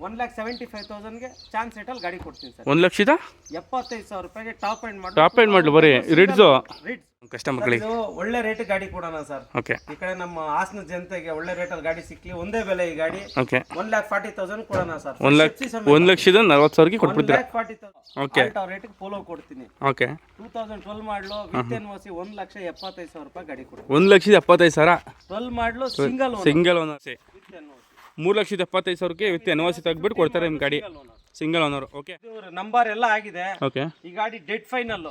1,75,000ಗೆ chance ರೇಟಲ್ಲಿ ಗಾಡಿ ಕೊಡ್ತೀನಿ ಸರ್. 1,75,000 ರೂಪಾಯಿಗೆ ಟಾಪ್ ಎಂಡ್ ಮಾಡಲು ಬರೀ ರಿಡ್ಸು ಕಸ್ಟಮರ್ಗಳಿಗೆ ಇದು ಒಳ್ಳೆ ರೇಟ್ ಗಾಡಿ ಕೊಡೋಣ ಸರ್. ಓಕೆ. ಈ ಕಡೆ ನಮ್ಮ ಹಾಸನ ಜನತೆಗೆ ಒಳ್ಳೆ ರೇಟಲ್ಲಿ ಗಾಡಿ ಸಿಕ್ಲಿ, ಒಂದೇ ಬೆಲೆ ಈ ಗಾಡಿ. ಓಕೆ. 1,40,000 ಕೊಡೋಣ ಸರ್. 1,40,000 ಕೊಟ್ಬಿಡ್ತೀರಾ? 1,40,000 ಓಕೆ. ರೇಟಿಗೆ ಪೋಲೋ ಕೊಡ್ತೀನಿ. ಓಕೆ. 2012 ಮಾಡಲು ವಿತ್ NOC 1,75,000 ರೂಪಾಯಿ ಗಾಡಿ ಕೊಡ್ತೀನಿ. 1,75,000 12 ಮಾಡಲು ಸಿಂಗಲ್ ಓನರ್. ವಿತ್ NOC 3,75,000ಕ್ಕೆ ವಿತ್ NOC ತೆಗ್ಬಿಟ್ಟು ಕೊಡ್ತಾರೆ ನಿಮ್ಮ ಗಾಡಿ, ಸಿಂಗಲ್ ಓನರ್. ಓಕೆ. ನಂಬರ್ ಎಲ್ಲ ಆಗಿದೆ. ಓಕೆ. ಈ ಗಾಡಿ ಡೆಡ್ ಫೈನಲ್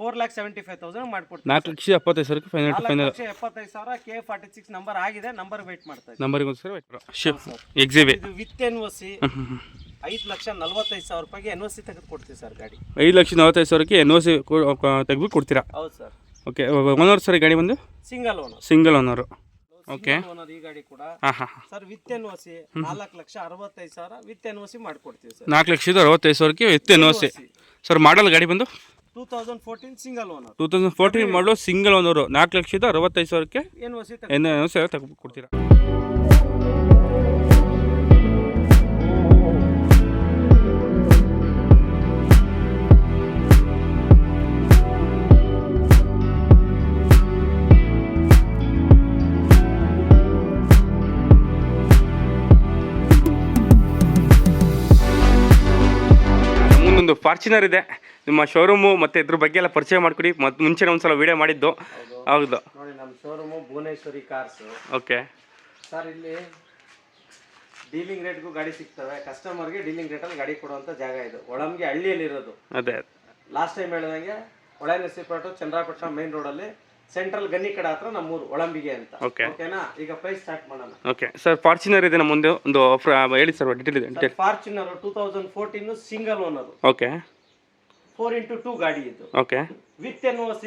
4,75,000 ಮಾಡ್ಕೊಡ್ತೀನಿ. 4,75,000 final to final. 4,70,000 K46 number ಆಗಿದೆ. ನಂಬರ್ ವೇಟ್ ಮಾಡ್ತಾ ಇದ್ದೀನಿ. ನಂಬರಿಗೆ ಒಂದ್ಸರಿ ಎಕ್ಸಿಬಿ ಇದು ವಿತ್ NOC 5,45,000 ರೂಪಾಯಿಗೆ NOC ತೆಗೆದು ಕೊಡ್ತೀವಿ ಸರ್ ಗಾಡಿ. 5,45,000ಕ್ಕೆ NOC ತೆಗೆದು ಕೊಡ್ತೀರಾ? ಹೌದು ಸರ್. ಓಕೆ. ಓನರ್ ಸರ್ ಗಾಡಿ ಬಂದು ಸಿಂಗಲ್ ಓನರು. ಓಕೆ. ಓನರ್ ಈ ಗಾಡಿ ಕೂಡ ಹಾಂ sir with NOC 4,65,000 with NOC ಮಾಡ್ಕೊಡ್ತೀವಿ ಸರ್. 4,65,000ಕ್ಕೆ ವಿತ್ NOC. ಸರ್ ಮಾಡಲ್ ಗಾಡಿ ಬಂದು 2014 single owner. 2014 model single owner. 4,65,000ಕ್ಕೆ NOC ತೆಗೆದು ಕೊಡ್ತೀರಾ? ಒಂದು ಫಾರ್ಚುನರ್ ಇದೆ ನಿಮ್ಮ ಶೋರೂಮು, ಮತ್ತು ಇದ್ರ ಬಗ್ಗೆ ಎಲ್ಲ ಪರಿಚಯ ಮಾಡಿಕೊಡಿ. ಮತ್ತು ಮುಂಚೆ ಒಂದ್ಸಲ ವಿಡಿಯೋ ಮಾಡಿದ್ದು. ಹೌದು ನೋಡಿ, ನಮ್ಮ showroom Bhuvaneshwari cars. Okay sir, ಇಲ್ಲಿ ಡೀಲಿಂಗ್ ರೇಟ್ಗೂ ಗಾಡಿ ಸಿಗ್ತವೆ. ಕಸ್ಟಮರ್ಗೆ ಡೀಲಿಂಗ್ ರೇಟಲ್ಲಿ ಗಾಡಿ ಕೊಡುವಂಥ ಜಾಗ ಇದು. ಒಳಮ್ಗೆ ಹಳ್ಳಿಯಲ್ಲಿರೋದು. ಅದೇ ಲಾಸ್ಟ್ ಟೈಮ್ ಹೇಳಿದಂಗೆ ಹೊಳೆನರಸೀಪುರ ಚಂದ್ರಾಪಟ್ಟಣ ಮೇನ್ ರೋಡಲ್ಲಿ ಸೆಂಟ್ರಲ್ ಗನ್ನಿ ಕಡೆ ಹತ್ರ ನಮ್ಮೂರು ಒಳಂಬಿಗೆ ಅಂತ. ಓಕೆನಾ? ಈಗ ಪ್ರೈಸ್ ಸ್ಟಾರ್ಟ್ ಮಾಡೋಣ. ಓಕೆ ಸರ್, ಫಾರ್ಚುನರ್ ಇದೆ ನಮ್ಮ ಮುಂದೆ ಒಂದು ಹೇಳಿ ಸರ್ ಡೀಟೇಲ್ ಇದೆ. Fortuner 2014 single owner. Okay. 4x2 ಗಾಡಿ ಇದು. ಓಕೆ. ವಿತ್ NOC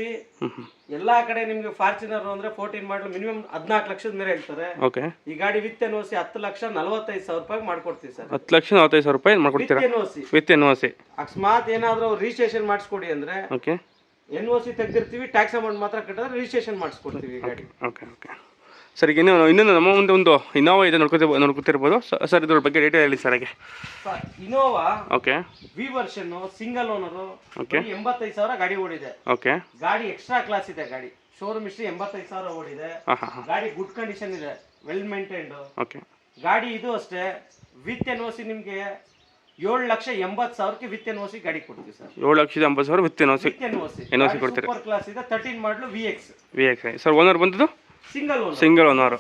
ಎಲ್ಲಾ ಕಡೆ ನಿಮ್ಗೆ ಫಾರ್ಚುನರ್ ಅಂದ್ರೆ 14 ಮಾಡಲು ಮಿನಿಮಮ್ 14 ಲಕ್ಷದ ಮೇಲೆ ಹೇಳ್ತಾರೆ. ಓಕೆ. ಈ ಗಾಡಿ ವಿತ್ NOC 10,45,000 ರೂಪಾಯಿ ಮಾಡ್ಕೊಡ್ತೀವಿ ಸರ್. 10,45,000 ರೂಪಾಯಿ ಮಾಡ್ಕೊಡ್ತೀರಾ? With NOC. ಅಕಸ್ಮಾತ್ ಏನಾದ್ರೂ ರಿಜಿಸ್ಟ್ರೇಷನ್ ಮಾಡಿಸ್ಕೊಡಿ ಅಂದ್ರೆ ಓಕೆ NOC ತೆಗ್ದಿರ್ತೀವಿ, ಟ್ಯಾಕ್ಸ್ ಅಮೌಂಟ್ ಮಾತ್ರ ಕಟ್ಟಿದ್ರೆ ರಿಜಿಸ್ಟ್ರೇಷನ್ ಮಾಡಿಸ್ಕೊಡ್ತೀವಿ ಗಾಡಿ. Okay okay sir. ಈಗ ಇನ್ನೊಂದು ನಮ್ಮ ಮುಂದೆ ಒಂದು ಇನೋವಾ ಇದೆ, ನೋಡ್ಕೊತಿರ್ಬೋದು ಸರ್. ಇದ್ರ ಬಗ್ಗೆ ಡೀಟೇಲ್ ಹೇಳಿ ಸರ್. ಹಾಗೆ Innova okay V version single owner. Okay. 85,000 ಗಾಡಿ ಓಡಿದೆ. ಓಕೆ. ಗಾಡಿ ಎಕ್ಸ್ಟ್ರಾ ಕ್ಲಾಸ್ ಇದೆ. ಗಾಡಿ ಶೋರೂಮ್ ಹಿಸ್ಟ್ರಿ 85,000 ಓಡಿದೆ. ಗಾಡಿ ಗುಡ್ ಕಂಡೀಷನ್ ಇದೆ, ವೆಲ್ ಮೇಂಟೈನ್ಡ್. ಓಕೆ. ಗಾಡಿ ಇದು ಅಷ್ಟೇ ವಿತ್ NOC ನಿಮ್ಗೆ 7,80,000ಕ್ಕೆ ವಿತ್ NOC ಗಾಡಿ ಕೊಡ್ತೀವಿ ಸರ್. 7,80,000 ವಿತ್ NOC ಕೊಡ್ತೀರಾ? ಸೂಪರ್ ಕ್ಲಾಸ್ ಇದೆ. 13 ಮಾಡಲು VX ಸರ್. ಓನರ್ ಬಂದದ್ದು single owner.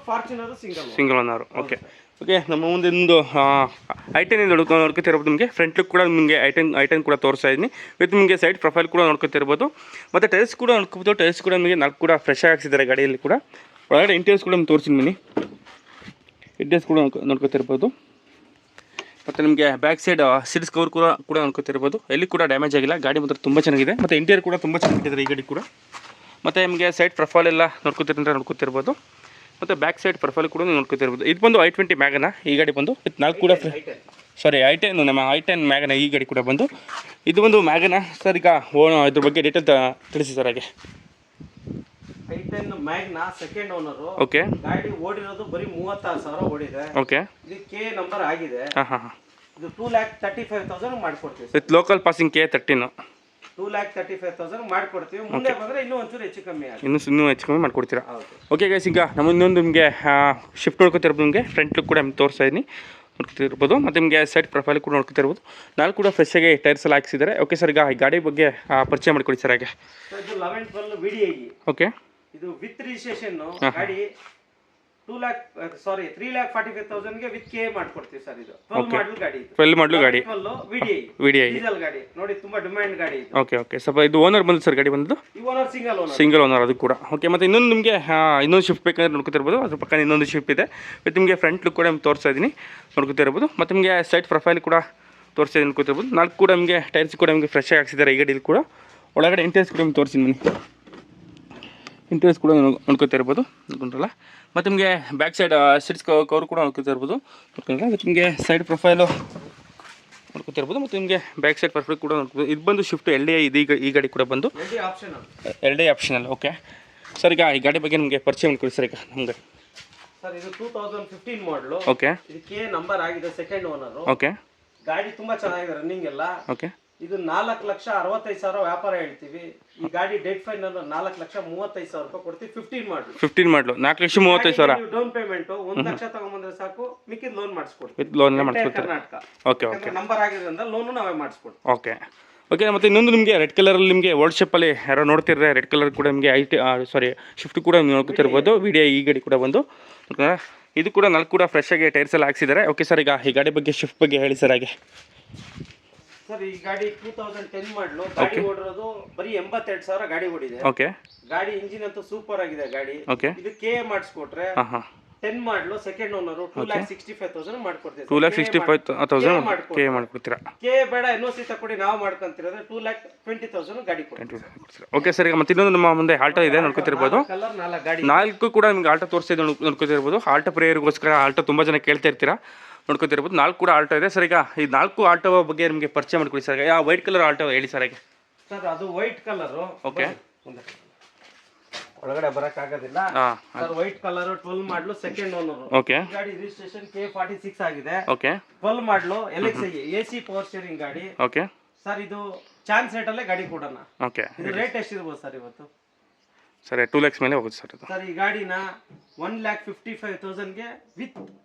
Fortuner single owner. Okay okay. ನಮ್ಮ ಮುಂದೆ ಒಂದು I10 ನೋಡ್ಕೊತಿರ್ಬೋದು. ನಿಮಗೆ ಫ್ರಂಟ್ ಲುಕ್ ಕೂಡ ನಿಮಗೆ I10 ಕೂಡ ತೋರಿಸ್ತಾ ಇದ್ದೀನಿ. ವಿತ್ ನಿಮಗೆ ಸೈಡ್ ಪ್ರೊಫೈಲ್ ಕೂಡ ನೋಡ್ಕೊತಿರ್ಬೋದು. ಮತ್ತು ಟೈರ್ಸ್ ಕೂಡ ನೋಡ್ಕೋಬೋದು. ಟೈರ್ಸ್ ಕೂಡ ನಿಮಗೆ 4 ಕೂಡ ಫ್ರೆಶ್ ಆಗಿ ಹಾಕ್ಸಿದ್ದಾರೆ ಗಾಡಿಯಲ್ಲಿ ಕೂಡ. ಒಳಗಡೆ ಇಂಟೀರಿಯರ್ಸ್ ಕೂಡ ನಿಮ್ಗೆ ತೋರಿಸ್ತೀನಿ ಬನ್ನಿ. ಇಂಟೀರಿಯರ್ಸ್ ಕೂಡ ನೋಡ್ಕೊತಿರ್ಬೋದು. ಮತ್ತು ನಿಮಗೆ ಬ್ಯಾಕ್ ಸೈಡ್ ಸೀಟ್ಸ್ ಕವರ್ ಕೂಡ ನೋಡ್ಕೊತಿರ್ಬೋದು. ಎಲ್ಲಿ ಕೂಡ ಡ್ಯಾಮೇಜ್ ಆಗಿಲ್ಲ. ಗಾಡಿ ಮಾತ್ರ ತುಂಬ ಚೆನ್ನಾಗಿದೆ. ಮತ್ತು ಇಂಟೀರಿಯರ್ ಕೂಡ ತುಂಬ ಚೆನ್ನಾಗಿದ್ದಾರೆ ಈ ಗಾಡಿ ಕೂಡ. ಮತ್ತು ನಿಮಗೆ ಸೈಡ್ ಪ್ರೊಫೈಲ್ ಎಲ್ಲ ನೋಡ್ಕೊತಿರ್ಬೋದು. ಮತ್ತು ಬ್ಯಾಕ್ ಸೈಡ್ ಪ್ರೊಫೈಲ್ ಕೂಡ ನೋಡ್ಕೊತಿರ್ಬೋದು. ಇದು ಬಂದು I20 ಮ್ಯಾಗನ ಈ ಗಾಡಿ ಬಂದು ವಿತ್ 4 ಕೂಡ ಸಾರಿ I10 ನಮ್ಮ I10 ಮ್ಯಾಗನ ಈ ಗಾಡಿ ಕೂಡ ಬಂದು ಇದು ಒಂದು ಮ್ಯಾಗನ ಸರ್. ಈಗ ಇದ್ರ ಬಗ್ಗೆ ಡೀಟೇಲ್ ತಿಳಿಸಿ ಸರ್. ಹಾಗೆ I10 Magna second owner. Okay. ಗಾಡಿ ಓಡಿರೋದು ಬರೀ 36,000 ಓಡಿದೆ. ಓಕೆ. ಇದು K ನಂಬರ್ ಆಗಿದೆ. ಹಾಂ. ಇದು 2,35,000 ಮಾಡ್ಕೊಡ್ತೀವಿ ವಿತ್ ಲೋಕಲ್ ಪಾಸಿಂಗ್ K13. 2,35,000 ಮಾಡ್ಕೊಡ್ತೀವಿ. ಮುಂದೆ ಬಂದರೆ ಇನ್ನೂ ಒಂಚೂರು ಹೆಚ್ಚು ಕಮ್ಮಿ ಆಗುತ್ತೆ. ಇನ್ನೂ ಹೆಚ್ಚು ಕಮ್ಮಿ ಮಾಡ್ಕೊಡ್ತೀರಾ? ಓಕೆ ಗೈಸ್, ಈಗ ನಮ್ಮ ಇನ್ನೊಂದು ನಿಮಗೆ ಶಿಫ್ಟ್ ನೋಡ್ಕೊತಿರ್ಬೋದು. ನಿಮಗೆ ಫ್ರಂಟ್ ಲುಕ್ ಕೂಡ ನಿಮ್ಗೆ ತೋರಿಸ್ತಾ ಇದ್ದೀನಿ, ನೋಡ್ಕೊತಿರ್ಬೋದು. ಮತ್ತು ನಿಮಗೆ ಸೈಡ್ ಪ್ರೊಫೈಲ್ ಕೂಡ ನೋಡ್ಕೊತಿರ್ಬೋದು. 4 ಕೂಡ ಫ್ರೆಶ್ ಆಗಿ ಟೈರ್ಸ್ ಎಲ್ಲ ಹಾಕ್ಸಿದ್ದಾರೆ. ಓಕೆ ಸರ್, ಈಗ ಈ ಗಾಡಿ ಬಗ್ಗೆ ಪರಿಚಯ ಮಾಡಿಕೊಡಿ ಸರ್. ಹಾಗೆ ಇದು 1112 VDI. ಓಕೆ. ಇದು ವಿತ್ ರಿಜಿಸ್ಟ್ರೇಷನ್ ಗಾಡಿ 3,45,000ಗೆ ವಿತ್ K ಮಾಡ್ಕೊಡ್ತೀವಿ ಸರ್. ಇದು 12 ಮಾಡಲ್ ಗಾಡಿ VDI ಡೀಸೆಲ್ ಗಾಡಿ. ನೋಡಿ, ತುಂಬಾ ಡಿಮ್ಯಾಂಡ್ ಗಾಡಿ ಇದು. Okay okay. ಸ್ವಲ್ಪ ಇದು ಓನರ್ ಬಂದು ಸರ್ ಗಾಡಿ ಬಂದು ಓನರ್ ಸಿಂಗಲ್ ಓನರ್ ಅದು ಕೂಡ. ಓಕೆ. ಮತ್ತು ಇನ್ನೊಂದು ನಿಮಗೆ ಇನ್ನೊಂದು ಶಿಫ್ಟ್ ಬೇಕಂದ್ರೆ ನೋಡ್ಕೊತಿರ್ಬೋದು. ಅದ್ರ ಪಕ್ಕ ಇನ್ನೊಂದು ಶಿಫ್ಟ್ ಇದೆ. ಮತ್ತು ನಿಮಗೆ ಫ್ರಂಟ್ ಲುಕ್ ಕೂಡ ನಿಮ್ಗೆ ತೋರಿಸ್ತಾ ಇದ್ದೀನಿ, ನೋಡ್ಕೊತಿರ್ಬೋದು. ಮತ್ತು ನಿಮಗೆ ಸೈಡ್ ಪ್ರೊಫೈಲ್ ಕೂಡ ತೋರಿಸ್ತಾ ಇದ್ದೀನಿ, ನೋಡ್ಕೊತಿರ್ಬೋದು. 4 ಕೂಡ ನಿಮಗೆ ಟೈರ್ಸ್ ಕೂಡ ನಿಮಗೆ ಫ್ರೆಶ್ ಆಗಿ ಹಾಕ್ಸಿದ್ದಾರೆ ಈ ಗಾಡಿಯಲ್ಲಿ ಕೂಡ. ಒಳಗಡೆ ಇಂಟೀರಿಯರ್ಸ್ ಕೂಡ ನಿಮ್ಗೆ ತೋರಿಸ್ತೀನಿ ಬನ್ನಿ. ಇಂಟೀರಿಯರ್ಸ್ ಕೂಡ ನೋಡ್ಕೊತಿರ್ಬೋದು, ನೋಡ್ಕೊಂಡ್ರಲ್ಲ. ಮತ್ತು ನಿಮಗೆ ಬ್ಯಾಕ್ ಸೈಡ್ ಸೀಟ್ಸ್ ಕವರ್ ಕೂಡ ನೋಡ್ಕೊತಿರ್ಬೋದು, ನೋಡ್ಕೊಂಡ್ರೆ. ಮತ್ತು ನಿಮಗೆ ಸೈಡ್ ಪ್ರೊಫೈಲು ನೋಡ್ಕೊತಿರ್ಬೋದು. ಮತ್ತು ನಿಮಗೆ ಬ್ಯಾಕ್ ಸೈಡ್ ಪ್ರೊಫೈಲ್ ಕೂಡ ನೋಡ್ಕೊಬೋದು. ಇದು ಬಂದು ಶಿಫ್ಟ್ LDI ಇದು. ಈ ಗಾಡಿ ಕೂಡ ಬಂದು LDI ಆಪ್ಷನಲ್. ಓಕೆ ಸರ್, ಈಗ ಈ ಗಾಡಿ ಬಗ್ಗೆ ನಿಮಗೆ ಪರಿಚಯ ಮಾಡ್ಕೊಡಿ ಸರ್. ಈಗ ನಮಗೆ ಸರ್ ಇದು 2015 ಮಾಡಲು. ಓಕೆ ಇದಕ್ಕೆ ನಂಬರ್ ಆಗಿದೆ, ಸೆಕೆಂಡ್ ಓನರ್. ಓಕೆ ಗಾಡಿ ತುಂಬಾ ಚೆನ್ನಾಗಿದೆ, ರನ್ನಿಂಗ್ ಎಲ್ಲ. ಓಕೆ ಇದು 4,65,000 ವ್ಯಾಪಾರ ಹೇಳ್ತೀವಿ. ಈ ಗಾಡಿ ಡೆಡ್ ಫೈನಲ್ 4,35,000 ರೂಪಾಯಿ ಕೊಡ್ತೀವಿ. 15 ಮಾಡಲು 4,35,000 ಡೌನ್ ಪೇಮೆಂಟ್ 1 ಲಕ್ಷ ತಗೊಂಡ್ಬಂದ್ರೆ ಸಾಕು, ಮಿಕ್ಕಿದ ಲೋನ್ ಮಾಡಿಸ್ಕೊಡ್ತೀವಿ. ವಿತ್ ಲೋನ್ ಮಾಡಿಸ್ಕೊಡ್ತೀವಿ. ಕರ್ನಾಟಕ ಓಕೆ ಓಕೆ ನಂಬರ್ ಆಗಿರೋದ್ರಿಂದ ಲೋನು ನಾವೇ ಮಾಡಿಸ್ಕೊಡ್ತೀವಿ. ಓಕೆ ಓಕೆ ಮತ್ತು ಇನ್ನೊಂದು ನಿಮಗೆ ರೆಡ್ ಕಲರಲ್ಲಿ ನಿಮಗೆ ಓಲ್ಡ್ ಶೇಪಲ್ಲಿ ಯಾರೋ ನೋಡ್ತಿರ್ರೆ, ರೆಡ್ ಕಲರ್ ಕೂಡ ನಿಮಗೆ ಶಿಫ್ಟ್ ಕೂಡ ನೋಡ್ಕೊತಿರ್ಬೋದು. ವಿಡಿಯೋ ಈ ಗಾಡಿ ಕೂಡ ಬಂದು ಇದು ಕೂಡ 4 ಕೂಡ ಫ್ರೆಶ್ ಆಗಿ ಟೈರ್ಸ್ ಎಲ್ಲ ಹಾಕ್ಸಿದ್ದಾರೆ. ಓಕೆ ಸರ್, ಈಗ ಈ ಗಾಡಿ ಬಗ್ಗೆ ಶಿಫ್ಟ್ ಬಗ್ಗೆ ಹೇಳಿ ಸರ್. ಹಾಗೆ ಸರ್ ಈ ಗಾಡಿ 2010 ಮಾಡಲು. ಗಾಡಿ ಓಡಿರೋದು ಬರೀ 82,000 ಗಾಡಿ ಓಡಿದೆ. ಓಕೆ ಗಾಡಿ ಇಂಜಿನ್ ಅಂತೂ ಸೂಪರ್ ಆಗಿದೆ ಗಾಡಿ. ಓಕೆ ಇದು ಕೆ ಮಾಡಿಸ್ಕೊಟ್ರೆ 10 ಮಾಡಲು ಸೆಕೆಂಡ್ ಓನರ್ 2,65,000 ಮಾಡ್ಕೊಡ್ತೀವಿ. 2,65,000 ಕೆ ಮಾಡ್ಕೊಡ್ತೀರಾ? ಕೆ ಬೇಡ, NOC ತಗೊಡಿ, ನಾವು ಮಾಡ್ಕೊಂತಿರೋದ್ರೆ 2,20,000 ಗಾಡಿ ಕೊಡ್ತೀವಿ. ಓಕೆ ಸರ್, ಈಗ ಮತ್ತೆ ಇನ್ನೊಂದು ನಮ್ಮ ಮುಂದೆ ಆಲ್ಟೋ ಇದೆ ನೋಡ್ಕೊತಿರ್ಬೋದು. ಕಲರ್ 4 ಗಾಡಿ 4 ಕೂಡ ನಿಮ್ಗೆ ಆಲ್ಟೋ ತೋರಿಸ್ತಿದ್ದು ನೋಡ್ಕೊತಿರ್ಬೋದು. ಆಲ್ಟೋ ಪ್ರೇಯರ್ಗೋಸ್ಕರ ಆಲ್ಟೋ ತುಂಬ ಜನ ಕೇಳ್ತಾ ಇರ್ತೀರಾ, ನೋಡ್ಕೊತಿರ್ಬೋದು. 4 ಕೂಡ ಆಲ್ಟೋ ಇದೆ ಸರ್. ಈಗ ಈ 4 ಆಲ್ಟೋ ಬಗ್ಗೆ ನಿಮಗೆ ಪರಿಚಯ ಮಾಡ್ಕೊಡಿ ಸರ್. ಯಾವ ವೈಟ್ ಕಲರ್ ಆಲ್ಟೋ ಹೇಳಿ ಸರ್. ಹಾಗೆ ಸರ್ ಅದು ವೈಟ್ ಕಲರ್. ಓಕೆ, ಒಳಗಡೆ ಬರಕ್ ಆಗೋದಿಲ್ಲ ಸರ್. ವೈಟ್ ಕಲರ್ 12 ಮಾಡಲು ಸೆಕೆಂಡ್ ಓನರ್. ಓಕೆ, ಗಾಡಿ ರಿಜಿಸ್ಟ್ರೇಷನ್ K46 ಆಗಿದೆ. ಓಕೆ 12 ಮಾಡಲು LXi AC ಪವರ್ ಸ್ಟೀರಿಂಗ್ ಗಾಡಿ. ಓಕೆ ಸರ್ ಇದು ಚಾನ್ಸ್ ರೇಟ್ ಅಲ್ಲೇ ಗಾಡಿ ಕೊಡೋಣ. ಓಕೆ, ಇದು ರೇಟ್ ಎಷ್ಟಿರ್ಬೋದು ಸರ್ ಇವತ್ತು? ಸರ್ 2 lakhs ಮೇಲೆ ಹೋಗುತ್ತೆ ಸರ್ ಇದು. ಸರ್ ಈ ಗಾಡಿನ 1,55,000 ಗೆ ವಿತ್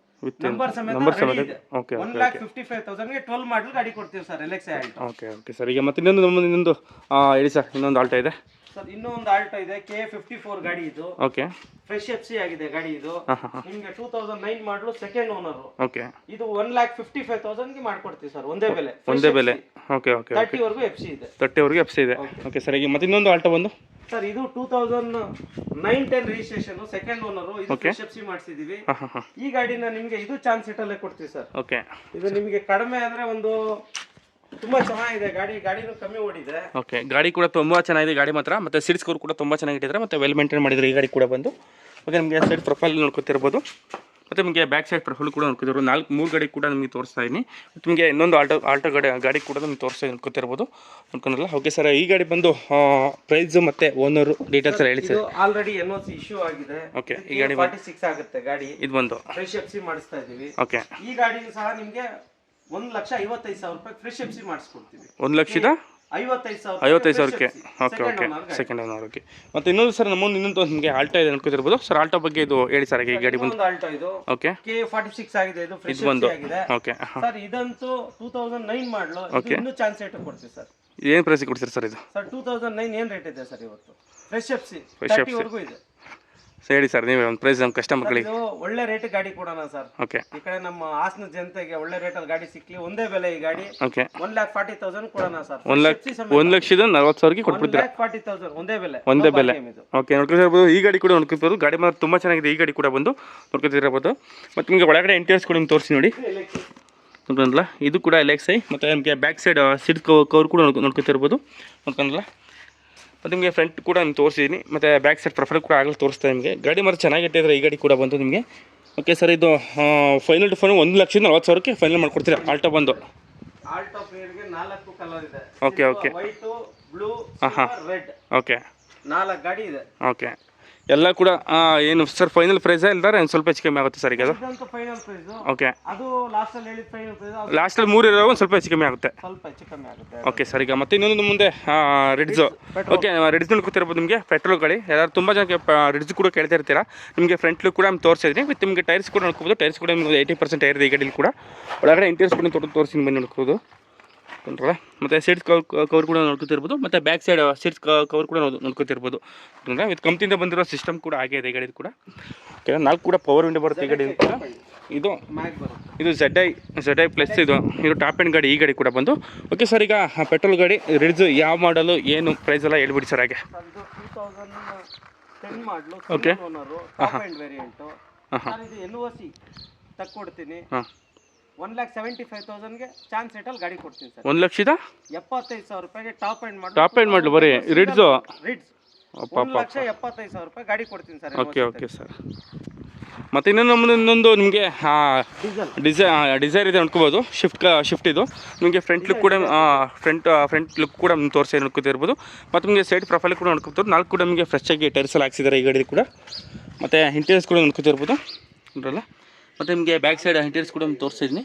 ವಿತ್ ನಂಬರ್ ಸಮೇತ ರೆಡಿ ಇದೆ. ಓಕೆ 1,55,000 ಗೆ 12 ಮಾಡಲು ಗಾಡಿ ಕೊಡ್ತೀವಿ sir, LXi Alto. Okay okay sir, ಈಗ ಮತ್ತೆ ಇನ್ನೊಂದು ಹೇಳಿ ಸರ್. ಇನ್ನೊಂದು ಆಲ್ಟೋ ಇದೆ ಸರ್, ಇನ್ನೊಂದು ಆಲ್ಟೋ ಇದೆ K54 ಗಾಡಿ. ಇದು ಓಕೆ ಫ್ರೆಶ್ FC ಆಗಿದೆ ಗಾಡಿ. ಇದು ನಿಮಗೆ 2009 ಮಾಡಲು ಸೆಕೆಂಡ್ ಓನರ್. ಓಕೆ ಇದು 1,55,000 ಗೆ ಮಾಡ್ಕೊಡ್ತೀವಿ ಸರ್, ಒಂದೇ ಬೆಲೆ. ಓಕೆ ಓಕೆ 30 ವರೆಗೂ FC ಇದೆ. 30 ವರೆಗೂ FC ಇದೆ. ಓಕೆ ಸರ್, ಈಗ ಮತ್ತೆ ಇನ್ನೊಂದು ಆಲ್ಟೋ ಬಂದು ಸರ್ ಇದು 2009-10 ರಿಜಿಸ್ಟ್ರೇಷನ್, ಸೆಕೆಂಡ್ ಓನರ್. ಇದು ಫ್ರೆಶ್ FC ಮಾಡಿಸಿದೀವಿ. ಈ ಗಾಡಿನ ನಿಮಗೆ ಇದು ಚಾನ್ಸ್ ಸೆಟ್ ಅಲ್ಲೇ ಕೊಡ್ತೀವಿ ಸರ್. ಓಕೆ, ಇದು ನಿಮಗೆ ಕಡಿಮೆ ಅಂದ್ರೆ ಒಂದು ತುಂಬಾ ಚೆನ್ನಾಗಿದೆ ಗಾಡಿ. ಗಾಡಿನೂ ಕಮ್ಮಿ ಓಡಿದೆ. ಓಕೆ, ಗಾಡಿ ಕೂಡ ತುಂಬ ಚೆನ್ನಾಗಿದೆ ಗಾಡಿ ಮಾತ್ರ. ಮತ್ತು ಸೀಟ್ ಸ್ಕೋರ್ ಕೂಡ ತುಂಬ ಚೆನ್ನಾಗಿಟ್ಟಿದ್ದಾರೆ, ಮತ್ತು ವೆಲ್ ಮೇಂಟೈನ್ ಮಾಡಿದ್ರೆ ಈ ಗಾಡಿ ಕೂಡ ಬಂದು. ಓಕೆ, ನಿಮಗೆ ಸೈಡ್ ಪ್ರೊಫೈಲ್ ನೋಡ್ಕೊತಿರ್ಬೋದು, ಮತ್ತು ನಿಮಗೆ ಬ್ಯಾಕ್ ಸೈಡ್ ಪ್ರೊಫೈಲ್ ಕೂಡ ನೋಡ್ಕೊತಿರ್ಬೋದು. 3 ಗಾಡಿ ಕೂಡ ನಿಮಗೆ ತೋರಿಸ್ತಾ ಇದ್ದೀನಿ. ಮತ್ತು ನಿಮಗೆ ಇನ್ನೊಂದು ಆಲ್ಟೋ ಗಾಡಿ ಕೂಡ ನಿಮ್ಗೆ ತೋರಿಸ್ತಾ ನೋಡ್ಕೊತಿರ್ಬೋದು, ನೋಡ್ಕೊಂಡಲ್ಲ. ಓಕೆ ಸರ್, ಈ ಗಾಡಿ ಬಂದು ಪ್ರೈಸ್ ಮತ್ತು ಓನರು ಡೀಟೇಲ್ಸ್ ಎಲ್ಲ ಹೇಳಿ ಸರ್. ಆಲ್ರೆಡಿ NOC ಇಶ್ಯೂ ಆಗಿದೆ. ಓಕೆ, ಈ ಗಾಡಿ 46 ಆಗುತ್ತೆ ಗಾಡಿ. ಇದು ಬಂದು ಫ್ರೆಶ್ FC ಮಾಡಿಸ್ತಾ ಇದೀವಿ. ಓಕೆ, ಈ ಗಾಡಿನೂ ಸಹ ನಿಮಗೆ 1,55,000 ರೂಪಾಯಿ ಫ್ರೆಶ್ FC ಮಾಡಿಸ್ಕೊಡ್ತೀವಿ. 1,55,000ಕ್ಕೆ. Okay okay, second owner. Okay, ಮತ್ತು ಇನ್ನೊಂದು ಸರ್ ನಮ್ಮ ಇನ್ನೊಂದು ನಿಮಗೆ ಆಲ್ಟೋ ಇದೆ ನೋಡ್ಕೊತಿರ್ಬೋದು ಸರ್. ಆಲ್ಟೋ ಬಗ್ಗೆ ಇದು ಹೇಳಿ ಸರ್. ಈ ಗಾಡಿ ಬಂದು ಆಲ್ಟೋ ಇದು ಓಕೆ K46 ಆಗಿದೆ. ಇದು ಫ್ರೆಶ್ ಬಂದು ಆಗಿದೆ. ಓಕೆ ಸರ್ ಇದಂತೂ 2009 ಮಾಡಲು. ಇದು ಇನ್ನೂ ಚಾನ್ಸ್ ರೇಟ್ ಕೊಡ್ತೀವಿ ಸರ್. ಏನು ಪ್ರೈಸ್ ಕೊಡ್ತೀರಿ ಸರ್ ಇದು? ಸರ್ 2009 ಏನು ರೇಟ್ ಇದೆ ಸರ್ ಇವತ್ತು? ಫ್ರೆಶ್ FC 30 ವರೆಗೂ ಇದೆ. ಹೇಳಿ ಸರ್, ನೀವೇ ಒಂದು ಪ್ರೈಸ್ ನಮ್ಮ ಕಸ್ಟಮರ್ಗಳಿಗೆ. ಇದು ಒಳ್ಳೆ ರೇಟ್ ಗಾಡಿ ಕೊಡೋಣ ಸರ್. ಓಕೆ, ಈ ಕಡೆ ನಮ್ಮ ಹಾಸನ ಜನತೆಗೆ ಒಳ್ಳೆ ರೇಟಲ್ಲಿ ಗಾಡಿ ಸಿಕ್ಲಿ, ಒಂದೇ ಬೆಲೆ ಈ ಗಾಡಿ. ಓಕೆ, 1,40,000 ಕೊಡೋಣ ಸರ್. 1,40,000 ಕೊಟ್ಬಿಡ್ತೀರಾ? 1,40,000 ಒಂದೇ ಬೆಲೆ. ಓಕೆ, ನೋಡ್ಕೊತಿರ್ಬೋದು. ಈ ಗಾಡಿ ಕೂಡ ನೋಡ್ಕೊತಿರ್ಬೋದು. ಗಾಡಿ ಮಾತ್ರ ತುಂಬ ಚೆನ್ನಾಗಿದೆ. ಈ ಗಾಡಿ ಕೂಡ ಬಂದು ನೋಡ್ಕೊತಿರ್ಬೋದು. ಮತ್ತು ನಿಮಗೆ ಒಳಗಡೆ ಇಂಟೀರಿಯರ್ಸ್ ಕೂಡ ನಿಮ್ಗೆ ತೋರಿಸಿ ನೋಡಿ. ನೋಡ್ಕೊಂಡಲ್ಲ, ಇದು ಕೂಡ LXi. ಮತ್ತು ನಿಮಗೆ ಬ್ಯಾಕ್ ಸೈಡ್ ಸೀಟ್ ಕವರ್ ಕೂಡ ನೋಡ್ಕೊತಿರ್ಬೋದು, ನೋಡ್ಕೊಂಡಲ್ಲ. ಮತ್ತು ನಿಮಗೆ ಫ್ರಂಟ್ ಕೂಡ ನಿಮ್ಗೆ ತೋರಿಸಿದ್ದೀನಿ, ಮತ್ತು ಬ್ಯಾಕ್ ಸೈಡ್ ಪ್ರೊಫೈಲ್ ಕೂಡ ಆಗಲಿ ತೋರಿಸ್ತಾ ನಿಮಗೆ. ಗಾಡಿ ಮಾತ್ರ ಚೆನ್ನಾಗಿಟ್ಟಿದ್ರೆ ಈ ಗಾಡಿ ಕೂಡ ಬಂದು ನಿಮಗೆ. ಓಕೆ ಸರ್, ಇದು ಫೈನಲ್ ಟು ಫೈನಲ್ 1,40,000ಕ್ಕೆ ಫೈನಲ್ ಮಾಡ್ಕೊಡ್ತೀರಾ ಆಲ್ಟೋ ಬಂದು? ಆಲ್ಟೋ ಪೇರ್ಗೆ 4 ಕಲರ್ ಇದೆ. Okay okay, white, blue, red. Okay, 4 ಗಾಡಿ ಇದೆ. ಓಕೆ, ಎಲ್ಲ ಕೂಡ ಏನು ಸರ್ ಫೈನಲ್ ಪ್ರೈಸ್ ಇಲ್ದಾರೆ ಸ್ವಲ್ಪ ಹೆಚ್ಚು ಕಮ್ಮಿ ಆಗುತ್ತೆ ಸರ್ ಈಗ ಅದು? Final price. ಓಕೆ, ಅದು ಲಾಸ್ಟ್ ಅಲ್ಲಿ ಹೇಳಿದ ಫೈನಲ್ ಪ್ರೈಸ್. ಲಾಸ್ಟಲ್ಲಿ 3 ಇರೋ ಒಂದು ಸ್ವಲ್ಪ ಹೆಚ್ಚು ಕಮ್ಮಿ ಆಗುತ್ತೆ. ಸ್ವಲ್ಪ ಹೆಚ್ಚು ಕಮ್ಮಿ ಆಗುತ್ತೆ. ಓಕೆ ಸರ್, ಈಗ ಮತ್ತೆ ಇನ್ನೊಂದು ಮುಂದೆ ರಿಡ್ಜು. Okay, ridge ನೋಡ್ಕೊತಿರ್ಬೋದು. ನಿಮಗೆ ಪೆಟ್ರೋಲ್ ಗಾಡಿ ಯಾರು ತುಂಬ ಜನಕ್ಕೆ ರಿಡ್ಜ್ ಕೂಡ ಕೇಳ್ತಾ ಇರ್ತೀರಾ. ನಿಮಗೆ ಫ್ರಂಟ್ ಲುಕ್ ಕೂಡ ನಿಮ್ಗೆ ತೋರಿಸಿದ್ದೀನಿ. ವಿತ್ ನಿಮಗೆ ಟೈರ್ಸ್ ಕೂಡ ನೋಡ್ಕೋಬೋದು. ಟೈರ್ಸ್ ಕೂಡ ನಿಮಗೆ 80% ಟೈರ್ ಇದೆ ಈ ಗಾಡಿಲಿ ಕೂಡ. ಒಳಗಡೆ ಇಂಟೀರಿಯರ್ಸ್ ಕೂಡ ತೋರಿಸಿ ಬಂದು ನೋಡ್ಕೋಬೋದು, ಕಂಡ್ರಲ್ಲ. ಮತ್ತು ಸೀಟ್ಸ್ ಕವರ್ ಕೂಡ ನೋಡ್ಕೊತಿರ್ಬೋದು. ಮತ್ತು ಬ್ಯಾಕ್ ಸೈಡ್ ಸೀಟ್ಸ್ ಕವರ್ ಕೂಡ ನೋಡ್ಕೊತಿರ್ಬೋದು. ವಿತ್ ಕಂಪ್ನಿಯಿಂದ ಬಂದಿರೋ ಸಿಸ್ಟಮ್ ಕೂಡ ಆಗಿದೆ ಈ ಗಾಡಿದು ಕೂಡ. ಓಕೆ, 4 ಕೂಡ ಪವರ್ ವಿಂಡೋ ಬರುತ್ತೆ ಈ ಗಾಡಿ ಕೂಡ. ಇದು ZI ಪ್ಲಸ್ ಇದು ಟಾಪ್ ಎಂಡ್ ಗಾಡಿ ಈ ಗಾಡಿ ಕೂಡ ಬಂದು. ಓಕೆ ಸರ್, ಈಗ ಪೆಟ್ರೋಲ್ ಗಾಡಿ ರಿಡ್ಜ್ ಯಾವ ಮಾಡಲು ಏನು ಪ್ರೈಸ್ ಎಲ್ಲ ಹೇಳ್ಬಿಡಿ ಸರ್. ಹಾಗೆ 2010 ಮಾಡಲು. Okay, top end variant. ಇದು NOC ತಕ್ಕೊಡ್ತೀನಿ. 1,75,000ಗೆ ಚಾನ್ಸ್ ರೇಟಲ್ಲಿ ಗಾಡಿ ಕೊಡ್ತೀನಿ ಸರ್. 1,75,000 ರೂಪಾಯಿಗೆ ಟಾಪ್ ಎಂಡ್ ಮಾಡಲು ಬರೀ ರಿಡ್ಜು. 1,75,000 ರೂಪಾಯಿ ಗಾಡಿ ಕೊಡ್ತೀನಿ ಸರ್. Okay okay sir. ಮತ್ತು ಇನ್ನೊಂದು ನಿಮಗೆ ಡಿಸೈರ್ ಇದೆ ನೋಡ್ಕೋಬೋದು. ಶಿಫ್ಟ್ ಇದು ನಿಮಗೆ ಫ್ರಂಟ್ ಲುಕ್ ಕೂಡ ನಿಮ್ಗೆ ತೋರಿಸಿ ನೋಡ್ಕೊತಿರ್ಬೋದು. ಮತ್ತು ನಿಮಗೆ ಸೈಡ್ ಪ್ರೊಫೈಲ್ ಕೂಡ ನೋಡ್ಕೊತಿರ್ಬೋದು. 4 ಕೂಡ ನಿಮಗೆ ಫ್ರೆಶ್ ಆಗಿ ಟೈರ್ಸ್ ಎಲ್ಲ ಹಾಕ್ಸಿದ್ದಾರೆ ಈ ಗಾಡಿ ಕೂಡ. ಮತ್ತು ಇಂಟೀರಿಯರ್ಸ್ ಕೂಡ ನೋಡ್ಕೊತಿರ್ಬೋದು. ನೋಡ್ರಲ್ಲ. ಮತ್ತು ನಿಮಗೆ ಬ್ಯಾಕ್ ಸೈಡ್ ಇಂಟೀರಿಯರ್ಸ್ ಕೂಡ ತೋರಿಸಿದ್ದೀನಿ.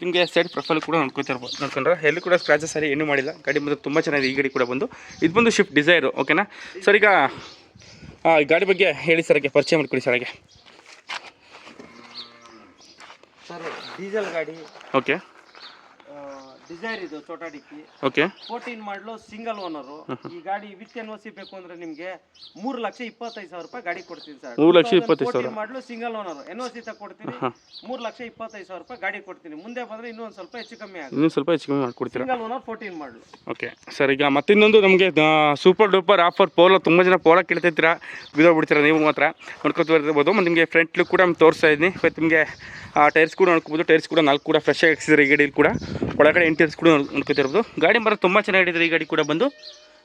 ನಿಮಗೆ ಸೈಡ್ ಪ್ರೊಫೈಲ್ ಕೂಡ ನೋಡ್ಕೊತಿರ್ಬೋದು. ನೋಡ್ಕೊಂಡ್ರೆ ಎಲ್ಲಿ ಕೂಡ ಸ್ಕ್ರಾಚಸ್ ಸರಿ ಏನೂ ಮಾಡಿಲ್ಲ. ಗಾಡಿ ಬಂದು ತುಂಬ ಚೆನ್ನಾಗಿದೆ. ಈ ಗಾಡಿ ಕೂಡ ಬಂದು ಇದು ಬಂದು ಶಿಫ್ಟ್ ಡಿಸೈರು. ಓಕೆನಾ ಸರ್? ಈಗ ಈ ಗಾಡಿ ಬಗ್ಗೆ ಹೇಳಿ ಸರ್, ಹಾಗೆ ಪರಿಚಯ ಮಾಡಿಕೊಡಿ ಸರ್ ಹಾಗೆ. ಸರ್ ಡೀಸೆಲ್ ಗಾಡಿ. ಓಕೆ. ಡಿಸೈರ್ ಇದು ಚೋಟಾ ಡಿಕ್ಕಿ. ಓಕೆ. 14 ಮಾಡಲು ಸಿಂಗಲ್ ಓನರು. ಈ ಗಾಡಿ ವಿತ್ NOC ಬೇಕು ಅಂದ್ರೆ ನಿಮಗೆ 3,25,000 ರೂಪಾಯಿ ಗಾಡಿ ಕೊಡ್ತೀನಿ ಸರ್. 3,25,000 ಮಾಡಲು ಸಿಂಗಲ್ ಓನರು NOC ತಗೊಡ್ತೀನಿ. 3,25,000 ರೂಪಾಯಿ ಗಾಡಿ ಕೊಡ್ತೀನಿ. ಮುಂದೆ ಬಂದ್ರೆ ಇನ್ನೂ ಒಂದು ಸ್ವಲ್ಪ ಹೆಚ್ಚು ಕಮ್ಮಿ ಆಗುತ್ತೆ. ಇನ್ನೂ ಸ್ವಲ್ಪ ಹೆಚ್ಚು ಕಮ್ಮಿ ಮಾಡ್ಕೊಡ್ತೀರಾ? ಸಿಂಗಲ್ ಓನರ್ 14 ಮಾಡಲು. Okay sir. ಈಗ ಮತ್ತಿನ್ನೊಂದು ನಮಗೆ ಸೂಪರ್ ಡೂಪರ್ ಆಫರ್ ಪೋಲೋ. ತುಂಬ ಜನ ಪೋಲೋ ಕೇಳ್ತಿರ್ತೀರಾ, ಬಿಡೋಗ್ಬಿಡ್ತೀರಾ ನೀವು ಮಾತ್ರ. ನೋಡ್ಕೊತ ಇರ್ಬೋದು. ಮತ್ತು ನಿಮಗೆ ಫ್ರಂಟ್ ಲುಕ್ ಕೂಡ ತೋರಿಸ್ತಾ ಇದ್ದೀನಿ. ಮತ್ತು ನಿಮಗೆ ಟೈರ್ಸ್ ಕೂಡ ನೋಡ್ಕೋಬೋದು. ಟೈರ್ಸ್ ಕೂಡ 4 ಕೂಡ ಫ್ರೆಶ್ ಆಗಿ ಹಾಕ್ಸಿದ್ದಾರೆ ಈ ಗಾಡಿಯಲ್ಲಿ ಕೂಡ. ಒಳಗಡೆ ಇಂಟೀರಿಯರ್ಸ್ ಕೂಡ ನೋಡ್ಕೊತಿರ್ಬೋದು. ಗಾಡಿ ಬರೋ ತುಂಬ ಚೆನ್ನಾಗಿಟ್ಟಿದೆ ಈ ಗಾಡಿ ಕೂಡ ಬಂದು.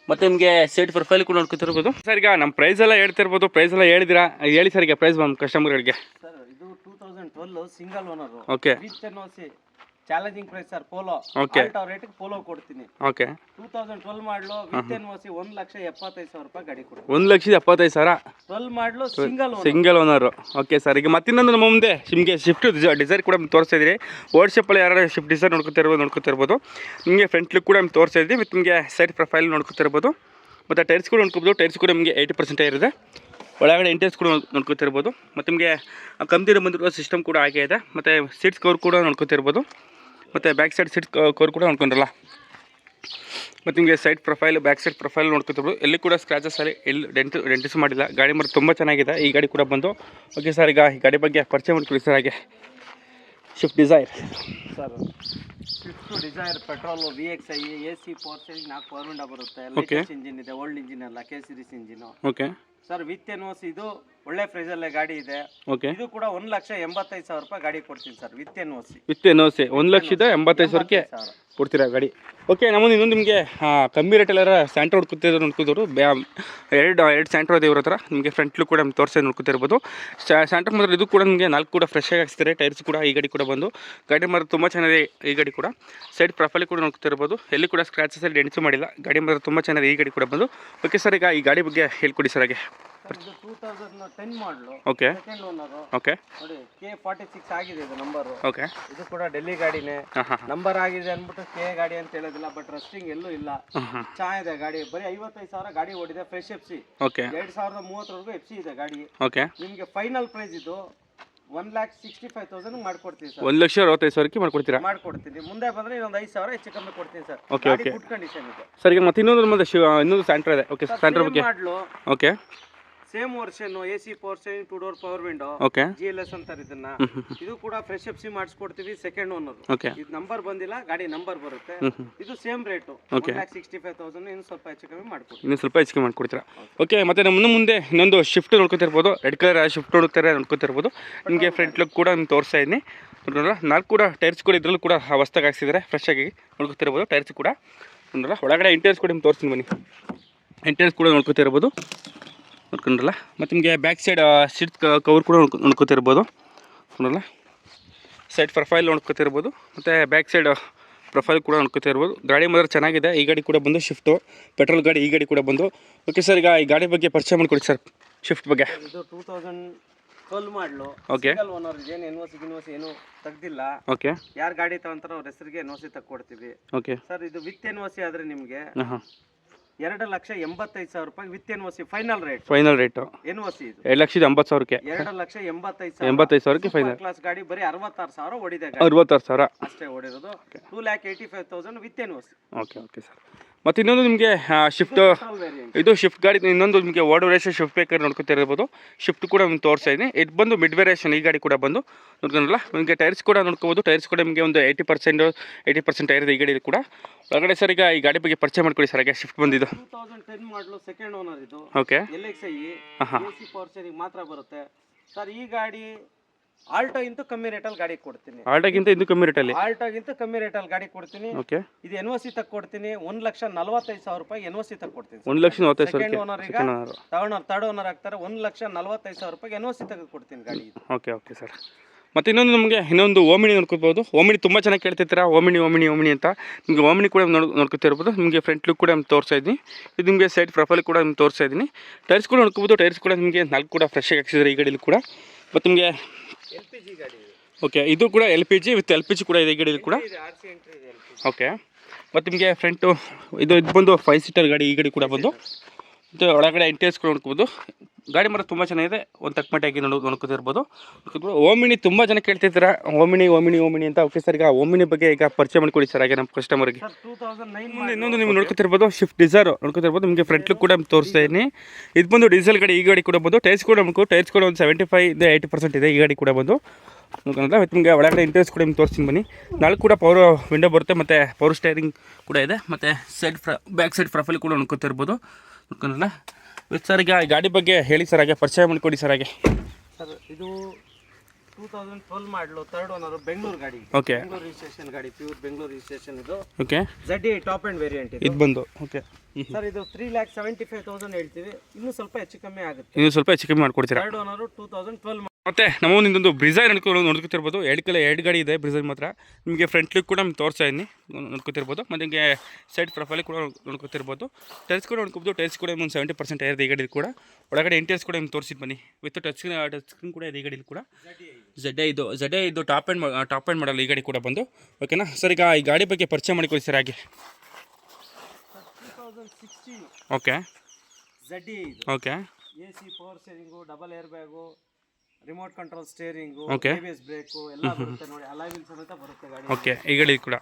ಮತ್ತು ನಿಮಗೆ ಸೈಡ್ ಪ್ರೊಫೈಲ್ ಕೂಡ ನೋಡ್ಕೊತಿರ್ಬೋದು. ಸರ್ ಈಗ ನಮ್ಮ ಪ್ರೈಸ್ ಎಲ್ಲ ಹೇಳ್ತಿರ್ಬೋದು. ಪ್ರೈಸ್ ಎಲ್ಲ ಹೇಳಿದಿರಾ, ಹೇಳಿ ಸರ್ ಈಗ ಪ್ರೈಸ್ ನಮ್ಮ ಕಸ್ಟಮರ್ಗಳಿಗೆ. ಸರ್ ಇದು 2012 single owner. Okay. With NOC challenging price sir. Polo. Okay. Rate Polo ಕೊಡ್ತೀನಿ. ಓಕೆ. 2012 ಮಾಡಲು ವಿತ್ NOC 1,75,000 ರೂಪಾಯಿ ಗಾಡಿ ಕೊಡ್ತೀನಿ. 1,75,000. 12 ಮಾಡಲು ಸಿಂಗಲ್ ಓನರು. Okay sir. ಈಗ ಮತ್ತಿನ್ನೊಂದು ನಮ್ಮ ಮುಂದೆ ನಿಮಗೆ ಶಿಫ್ಟ್ ಡಿಸೈರ್ ಕೂಡ ತೋರಿಸ್ತಾ ಇದ್ದೀರಿ. ವಾಟ್ಸಪ್ಪಲ್ಲಿ ಯಾರು ಶಿಫ್ಟ್ ಡಿಸೈರ್ ನೋಡ್ಕೊತಿರ್ಬೋದು. ನಿಮಗೆ ಫ್ರಂಟ್ ಲುಕ್ ಕೂಡ ತೋರಿಸ್ತಾ ಇದ್ದೀವಿ. ಮತ್ತು ನಿಮಗೆ ಸೈಡ್ ಪ್ರೊಫೈಲ್ ನೋಡ್ಕೊತಿರ್ಬೋದು. ಮತ್ತು ಟೈರ್ಸ್ ಕೂಡ ನೋಡ್ಕೋಬೋದು. ಟೈರ್ಸ್ ಕೂಡ ನಿಮಗೆ 80% ಇರುತ್ತೆ. ಒಳಗಡೆ ಇಂಟೀರಿಯರ್ಸ್ ಕೂಡ ನೋಡ್ಕೊತಿರ್ಬೋದು. ಮತ್ತು ನಿಮಗೆ ಕಂಪ್ನಿಯಿಂದ ಬಂದಿರುವ ಸಿಸ್ಟಮ್ ಕೂಡ ಹಾಗೆ ಇದೆ. ಮತ್ತು ಸೀಟ್ಸ್ ಕವರ್ ಕೂಡ ನೋಡ್ಕೊತಿರ್ಬೋದು. ಮತ್ತು ಬ್ಯಾಕ್ ಸೈಡ್ ಸೀಟ್ ಕವರ್ ಕೂಡ ನೋಡ್ಕೊಂಡ್ರಲ್ಲ. ಮತ್ತು ನಿಮಗೆ side profile back side profile ನೋಡ್ಕೊತಿರ್ಬೋದು. ಎಲ್ಲಿ ಕೂಡ ಸ್ಕ್ರಾಚಸ್ ಅಲ್ಲಿ ಎಲ್ಲಿ ಡೆಂಟಿಸ್ ಮಾಡಿಲ್ಲ. ಗಾಡಿ ಮಾತ್ರ ತುಂಬ ಚೆನ್ನಾಗಿದೆ ಈ ಗಾಡಿ ಕೂಡ ಬಂದು. Okay sir. ಈಗ ಈ ಗಾಡಿ ಬಗ್ಗೆ ಪರಿಚಯ ಮಾಡ್ಕೊಳ್ಳಿ ಸರ್ ಹಾಗೆ. Swift Dzire sir. Swift Dzire petrol VXI AC power steering 4 power window ಬರುತ್ತೆ. ಓಕೆ. ಇಂಜಿನ್ ಇದೆ. ಓಲ್ಡ್ ಇಂಜಿನ್ ಅಲ್ಲ, K series engine. Okay sir with NOC ಇದು ಒಳ್ಳೆ ಪ್ರೈಸಲ್ಲೇ ಗಾಡಿ ಇದೆ. ಓಕೆ. ಇದು ಕೂಡ 1,85,000 ರೂಪಾಯಿ ಗಾಡಿ ಕೊಡ್ತೀನಿ sir with NOC. With NOC 1,85,000ಕ್ಕೆ ಕೊಡ್ತೀರಾ ಗಾಡಿ. ಓಕೆ. ನಮ್ಮದು ಇನ್ನೊಂದು ನಿಮಗೆ ಕಮ್ಮಿ ರೇಟಲ್ಲಾರ ಸ್ಯಾಂಟ್ರೋ ನೋಡ್ಕೋದ್ರು. ಎರಡು ಸ್ಯಾಂಟ್ರೋ ಇದೆ ಇವ್ರ ಹತ್ರ. ನಿಮಗೆ ಫ್ರಂಟ್ ಲುಕ್ ಕೂಡ ತೋರಿಸಿ ನೋಡ್ಕೊತಿರ್ಬೋದು. ಸ್ಯಾಂಟ್ರೋ ಮಾತ್ರ ಇದು ಕೂಡ ನಿಮಗೆ 4 ಕೂಡ ಫ್ರೆಶ್ ಆಗಿ ಹಾಕ್ಸ್ತಾರೆ. ಟೈರ್ಸ್ ಕೂಡ ಈ ಗಾಡಿ ಕೂಡ ಬಂದು. ಗಾಡಿ ಮಾತ್ರ ತುಂಬ ಚೆನ್ನಾಗಿದೆ ಈ ಗಾಡಿ ಕೂಡ. ಸೈಡ್ ಪ್ರೊಫೈಲ್ ಕೂಡ ನೋಡ್ಕೊತಿರ್ಬೋದು. ಎಲ್ಲಿ ಕೂಡ ಸ್ಕ್ರಾಚಸ್ ಅಲ್ಲಿ ಡೆಂಟ್ಸು ಮಾಡಿಲ್ಲ. ಗಾಡಿ ಮಾತ್ರ ತುಂಬ ಚೆನ್ನಾಗಿದೆ ಈ ಗಾಡಿ ಕೂಡ ಬಂದು. Okay sir. ಈಗ ಈ ಗಾಡಿ ಬಗ್ಗೆ ಹೇಳ್ಕೊಡಿ ಸರ್ ಹಾಗೆ. ಇದು 2010 ಮಾಡಲು. ಓಕೆ. Second owner. ಓಕೆ. ನೋಡಿ K46 ಆಗಿದೆ ಇದು ನಂಬರ್. ಓಕೆ. ಇದು ಕೂಡ ಡೆಲ್ಲಿ ಗಾಡಿನೇ. ನಂಬರ್ ಆಗಿದೆ ಅಂದ್ಬಿಟ್ಟು K ಗಾಡಿ ಅಂತ ಹೇಳೋದಿಲ್ಲ. ಬಟ್ ರಸ್ಟಿಂಗ್ ಎಲ್ಲೂ ಇಲ್ಲ. ಚೆನ್ನಾಗಿದೆ ಗಾಡಿ. ಬರೀ 55,000 ಗಾಡಿ ಓಡಿದೆ. Fresh FC. ಓಕೆ. 2030 FC ಇದೆ ಗಾಡಿ. ಓಕೆ. ನಿಮಗೆ ಫೈನಲ್ ಪ್ರೈಸ್ ಇದು 1,65,000 ಮಾಡ್ಕೊಡ್ತೀನಿ ಸರ್. 1,65,000ಕ್ಕೆ ಮಾಡ್ಕೊಡ್ತೀನಿ. ಮುಂದೆ ಬಂದ್ರೆ ಇನ್ನೊಂದು 5,000 ಹೆಚ್ಚು ಕಮ್ಮಿ ಕೊಡ್ತೀನಿ sir. Okay. Okay. Good condition ಇದೆ ಸರ್. ಈಗ ಮತ್ತೆ ಇನ್ನೊಂದು ಸ್ಯಾಂಟ್ರೋ ಇದೆ. ಓಕೆ. ಸ್ಯಾಂಟ್ರೋ ಬಗ್ಗೆ. Okay. Same version AC power steering 2 door power window. Okay. GLS ಅಂತಾರೆ ಇದನ್ನ. ಇದು ಕೂಡ ಫ್ರೆಶ್ FC ಮಾಡಿಸ್ಕೊಡ್ತೀವಿ. Second owner. ಓಕೆ. ಇದು ನಂಬರ್ ಬಂದಿಲ್ಲ. ಗಾಡಿ ನಂಬರ್ ಬರುತ್ತೆ. ಇದು ಸೇಮ್ ರೇಟು 1,65,000. ಇನ್ನು ಸ್ವಲ್ಪ ಹೆಚ್ಚು ಕಮ್ಮಿ ಮಾಡ್ಕೊಡ್ತೀರಾ? ಓಕೆ. ಮತ್ತೆ ನಮ್ಮ ಮುಂದೆ ಇನ್ನೊಂದು ಶಿಫ್ಟ್ ನೋಡ್ಕೊತಿರ್ಬೋದು. ರೆಡ್ ಕಲರ್ ಶಿಫ್ಟ್ ನೋಡ್ಕೊತಿರ್ಬೋದು. ನಿಮಗೆ ಫ್ರಂಟ್ ಲುಕ್ ಕೂಡ ತೋರಿಸ್ತಾ ಇದ್ದೀನಿ. 4 ಕೂಡ ಟೈರ್ಸ್ ಕೂಡ ಇದರಲ್ಲೂ ಕೂಡ ಹೊಸ್ದಾಗಿ ಹಾಕ್ಸಿದ್ದಾರೆ. ಫ್ರೆಶ್ ಆಗಿ ನೋಡ್ಕೊತಿರ್ಬೋದು. ಟೈರ್ಸ್ ಕೂಡ ಒಳಗಡೆ ಇಂಟೀರಿಯರ್ಸ್ ಕೂಡ ನಿಮ್ಗೆ ತೋರಿಸ್ತೀನಿ ಬನ್ನಿ. ಇಂಟೀರಿಯರ್ಸ್ ಕೂಡ ನೋಡ್ಕೊತಿರ್ಬೋದು. ನೋಡ್ಕೊಂಡ್ರಲ್ಲ. ಮತ್ತು ನಿಮಗೆ ಬ್ಯಾಕ್ ಸೈಡ್ ಸೀಟ್ ಕವರ್ ಕೂಡ ನೋಡ್ಕೊತಿರ್ಬೋದು. ನೋಡಲ್ಲ. ಸೈಡ್ ಪ್ರೊಫೈಲ್ ನೋಡ್ಕೊತಿರ್ಬೋದು. ಮತ್ತು ಬ್ಯಾಕ್ ಸೈಡ್ ಪ್ರೊಫೈಲ್ ಕೂಡ ನೋಡ್ಕೊತಿರ್ಬೋದು. ಗಾಡಿ ಮಾತ್ರ ಚೆನ್ನಾಗಿದೆ ಈ ಗಾಡಿ ಕೂಡ ಬಂದು. ಶಿಫ್ಟು ಪೆಟ್ರೋಲ್ ಗಾಡಿ ಈ ಗಾಡಿ ಕೂಡ ಬಂದು. Okay sir. ಈಗ ಈ ಗಾಡಿ ಬಗ್ಗೆ ಪರಿಚಯ ಮಾಡಿಕೊಡಿ ಸರ್ ಶಿಫ್ಟ್ ಬಗ್ಗೆ. ಇದು 2012 ಮಾಡಲು. ಓಕೆ. Single owner. ಏನು NOC ಏನು ತೆಗ್ದಿಲ್ಲ. ಓಕೆ. ಯಾರು ಗಾಡಿ ತಗೊಂತಾರೋ ಅವ್ರ ಹೆಸರಿಗೆ NOC ತಗೊಡ್ತೀವಿ. Okay sir. ಇದು ವಿತ್ NOC ಆದರೆ ನಿಮಗೆ 2,85,000 ರೂಪಾಯಿ with NOC final rate. NOC ಇದು 2,80,000ಕ್ಕೆ. 2,85,000ಕ್ಕೆ ಫೈನಲ್ ಕ್ಲಾಸ್ ಗಾಡಿ. ಬರೀ 66,000 ಓಡಿದೆ. 66,000 ಅಷ್ಟೇ ಓಡಿರೋದು. 2,85,000 with NOC. Okay. Okay sir. ಮತ್ತು ಇನ್ನೊಂದು ನಿಮಗೆ ಶಿಫ್ಟ್ ಇದು ಶಿಫ್ಟ್ ಗಾಡಿ ಇನ್ನೊಂದು ನಿಮಗೆ ಓಲ್ಡ್ ವೇರಿಯೇಷನ್ ಶಿಫ್ಟ್ ಬೇಕಾದ್ರೆ ನೋಡ್ಕೊತಿರ್ಬೋದು. ಶಿಫ್ಟ್ ಕೂಡ ನಿಮ್ಗೆ ತೋರಿಸ್ತಾ ಇದ್ದೀನಿ. ಇದು ಬಂದು ಮಿಡ್ ವೇರಿಯೇಷನ್ ಈ ಗಾಡಿ ಕೂಡ ಬಂದು. ನೋಡ್ಕೊಂಡ್ರಲ್ಲ. ನಿಮಗೆ ಟೈರ್ಸ್ ಕೂಡ ನೋಡ್ಕೋಬೋದು. ಟೈರ್ಸ್ ಕೂಡ ನಿಮಗೆ ಒಂದು 80% ಟೈರ್ ಇದೆ ಈ ಗಾಡಿ ಕೂಡ. ಒಳಗಡೆ ಸರ್. ಈಗ ಈ ಗಾಡಿ ಬಗ್ಗೆ ಪರಿಚಯ ಮಾಡ್ಕೊಳ್ಳಿ ಸರ್ ಹಾಗೆ. ಶಿಫ್ಟ್ ಬಂದಿದ್ದು 2010 ಮಾಡಲು. ಸೆಕೆಂಡ್ ಓನರ್ ಇದು. Okay. LXI AC power steering ಮಾತ್ರ ಬರುತ್ತೆ ಸರ್. ಈ ಗಾಡಿ ಆಲ್ಟೋ ಇಂತ ಕಮ್ಮಿ ರೇಟಲ್ಲಿ ಗಾಡಿ ಕೊಡ್ತೀನಿ. ಆಲ್ಟೋಗಿಂತ ಇದು ಕಮ್ಮಿ ರೇಟಲ್ಲಿ. ಆಲ್ಟೋಗಿಂತ ಕಮ್ಮಿ ರೇಟಲ್ಲಿ ಗಾಡಿ ಕೊಡ್ತೀನಿ. ಓಕೆ. ಇದು NOC ತಕ್ಕೊಡ್ತೀನಿ. 1,45,000 ರೂಪಾಯಿ NOC ತಕ್ಕೊಡ್ತೀನಿ. 1,45,000. Second owner. ಈಗ ಥರ್ಡ್ ಓನರ್ ಆಗ್ತಾರೆ. 1,45,000 ರೂಪಾಯಿ NOC ತೆಗೆದುಕೊಡ್ತೀನಿ ಗಾಡಿ. ಓಕೆ. Okay sir. ಮತ್ತು ಇನ್ನೊಂದು ಓಮಿನಿ ನೋಡ್ಕೋಬೋದು. ಓಮಿನಿ ತುಂಬ ಚೆನ್ನಾಗಿ ಕೇಳ್ತಿರ್ತೀರಾ. ಓಮಿನಿ ಅಂತ ನಿಮಗೆ ಓಮಿನಿ ಕೂಡ ನೋಡ್ಕೊತಿರ್ಬೋದು. ನಿಮಗೆ ಫ್ರಂಟ್ ಲುಕ್ ಕೂಡ ತೋರಿಸ್ತಾ ಇದ್ದೀನಿ. ಇದು ನಿಮಗೆ ಸೈಡ್ ಪ್ರೊಫೈಲ್ ಕೂಡ ತೋರಿಸ್ತಾ ಇದ್ದೀನಿ. ಟೈರ್ಸ್ ಕೂಡ ನೋಡ್ಕೋಬೋದು. ಟೈರ್ಸ್ ಕೂಡ ನಿಮಗೆ 4 ಕೂಡ ಫ್ರೆಶ್ ಆಗಿ ಹಾಕ್ಸಿದ್ದಾರೆ ಈ ಗಾಡಿಯಲ್ಲಿ ಕೂಡ. ಮತ್ತು ನಿಮಗೆ LPG ಗಾಡಿ ಇದು. ಓಕೆ, ಇದು ಕೂಡ LPG ವಿತ್ LPG ಕೂಡ ಇದೆ ಈ ಗಾಡಿಯಲ್ಲಿ ಕೂಡ. ಇದೆ RC ಎಂಟ್ರಿ ಇದೆ LPG. ಓಕೆ, ಮತ್ತು ನಿಮಗೆ ಫ್ರಂಟು ಇದು ಬಂದು 5 ಸೀಟರ್ ಗಾಡಿ ಈ ಗಾಡಿ ಕೂಡ ಬಂದು. ಮತ್ತು ಒಳಗಡೆ ಇಂಟೀರಿಯರ್ಸ್ ಕೂಡ ನೋಡ್ಕೋಬೋದು. ಗಾಡಿ ಮಾತ್ರ ತುಂಬ ಚೆನ್ನಾಗಿದೆ, ಒಂದು ತಕ್ಕಮಟ್ಟಾಗಿ ನೋಡ್ಕೊತಿರ್ಬೋದು. ಓಮಿನಿ ತುಂಬ ಜನ ಕೇಳ್ತಿರ್ತಾರೆ, ಓಮಿನಿ ಅಂತ. ಓಕೆ ಸರ್, ಈಗ ಓಮಿನಿ ಬಗ್ಗೆ ಈಗ ಪರಿಚಯ ಮಾಡಿಕೊಡಿ ಸರ್ ಹಾಗೆ ನಮ್ಮ ಕಸ್ಟಮರ್ಗೆ. ಸರ್ 2009 ಮುಂದೆ ಇನ್ನೊಂದು ನೀವು ನೋಡ್ಕೊತಿರ್ಬೋದು, ಸ್ವಿಫ್ಟ್ ಡಿಸೈರ್ ನೋಡ್ಕೊತಿರ್ಬೋದು. ನಿಮಗೆ ಫ್ರಂಟ್ ಲುಕ್ ಕೂಡ ತೋರಿಸ್ತಾ ಇದ್ದೀನಿ. ಇದು ಬಂದು ಡೀಸೆಲ್ ಗಾಡಿ ಈ ಗಾಡಿ ಕೂಡ ಬಂದು. ಟೈರ್ಸ್ ಕೂಡ ಒಂದು 75-80% ಇದೆ ಈ ಗಾಡಿ ಕೂಡ ಬಂದು ನೋಡ್ಕೊಂಡ್ರೆ. ಮತ್ತು ನಿಮಗೆ ಒಳಗಡೆ ಇಂಟೀರಿಯರ್ಸ್ ಕೂಡ ನಿಮ್ಗೆ ತೋರಿಸ್ತೀನಿ ಬನ್ನಿ. ನಾಲ್ಕು ಕೂಡ ಪವರ್ ವಿಂಡೋ ಬರುತ್ತೆ, ಮತ್ತು ಪವರ್ ಸ್ಟೇರಿಂಗ್ ಕೂಡ ಇದೆ, ಮತ್ತು ಬ್ಯಾಕ್ ಸೈಡ್ ಪ್ರೊಫೈಲ್ ಕೂಡ ನೋಡ್ಕೊತಿರ್ಬೋದು ನೋಡ್ಕೊಂಡ್ರಲ್ಲ. ಸರ್ ಈಗ ಈ ಗಾಡಿ ಬಗ್ಗೆ ಹೇಳಿ ಸರ್, ಹಾಗೆ ಪರಿಚಯ ಮಾಡಿಕೊಡಿ ಸರ್ ಹಾಗೆ. ಸರ್ ಇದು 2012 ಮಾಡಲು, 3rd ಓನರ್, ಬೆಂಗಳೂರು ಗಾಡಿ. ಓಕೆ, ಬೆಂಗಳೂರು ರಿಜಿಸ್ಟ್ರೇಷನ್ ಗಾಡಿ, ಪ್ಯೂರ್ ಬೆಂಗಳೂರು ರಿಜಿಸ್ಟ್ರೇಷನ್ ಇದು. Okay, ZD top end variant ಇದು ಬಂದು. ಓಕೆ ಸರ್, ಇದು 3,75,000 ಹೇಳ್ತೀವಿ, ಇನ್ನೂ ಸ್ವಲ್ಪ ಹೆಚ್ಚು ಕಮ್ಮಿ ಆಗುತ್ತೆ. ಇನ್ನೂ ಸ್ವಲ್ಪ ಹೆಚ್ಚು ಕಮ್ಮಿ ಮಾಡ್ಕೊಡ್ತೀರಾ. 3rd owner 2012. ಮತ್ತು ನಮ್ಮ ಇನ್ನೊಂದು ಬ್ರಿಜಾರ್ ನೋಡ್ಕೊತಿರ್ಬೋದು. ಎರಡು ಗಾಡಿ ಇದೆ ಬ್ರಿಜಾರ್ ಮಾತ್ರ. ನಿಮಗೆ ಫ್ರಂಟ್ ಲುಕ್ ಕೂಡ ನಿಮ್ಗೆ ತೋರಿಸ್ತಾ ಇದ್ದೀನಿ, ನೋಡ್ಕೊತಿರ್ಬೋದು. ಮತ್ತು ನಿಮಗೆ ಸೈಡ್ ಪ್ರೊಫೈಲ್ ಕೂಡ ನೋಡ್ಕೊತಿರ್ಬೋದು. ಟೈರ್ಸ್ ಕೂಡ ನೋಡ್ಕೊಬೋದು. ಟೈರ್ಸ್ ಕೂಡ ಒಂದು 70% ಇದೆ ಈ ಗಾಡಿ ಕೂಡ. ಒಳಗಡೆ ಇಂಟೀರಿಯರ್ಸ್ ಕೂಡ ನಿಮ್ಗೆ ತೋರಿಸಿದ್ದು ಬನ್ನಿ, ವಿತ್ ಟಚ್ ಸ್ಕ್ರೀನ್ ಕೂಡ ಇದೆ ಈ ಗಾಡಿಲಿ ಕೂಡ. ZD ಇದು ಟಾಪ್ ಆ್ಯಂಡ್ ಮಾಡಲ್ಲ ಈ ಗಾಡಿ ಕೂಡ ಬಂದು. ಓಕೆನಾ ಸರ್, ಈಗ ಈ ಗಾಡಿ ಬಗ್ಗೆ ಪರಿಚಯ ಮಾಡಿಕೊಡಿ ಸರ್ ಹಾಗೆ. 2016 ಓಕೆ, ZD ಇದು. Okay, AC power steering, double air bag, remote control steering, okay, ABS brake ಎಲ್ಲ ಬರುತ್ತೆ ನೋಡಿ. ಅಲಾಯ್ ವೀಲ್ ಸಮೇತ ಬರುತ್ತೆ ಗಾಡಿ. ಓಕೆ, ಈ ಗಾಡಿ ಕೂಡ.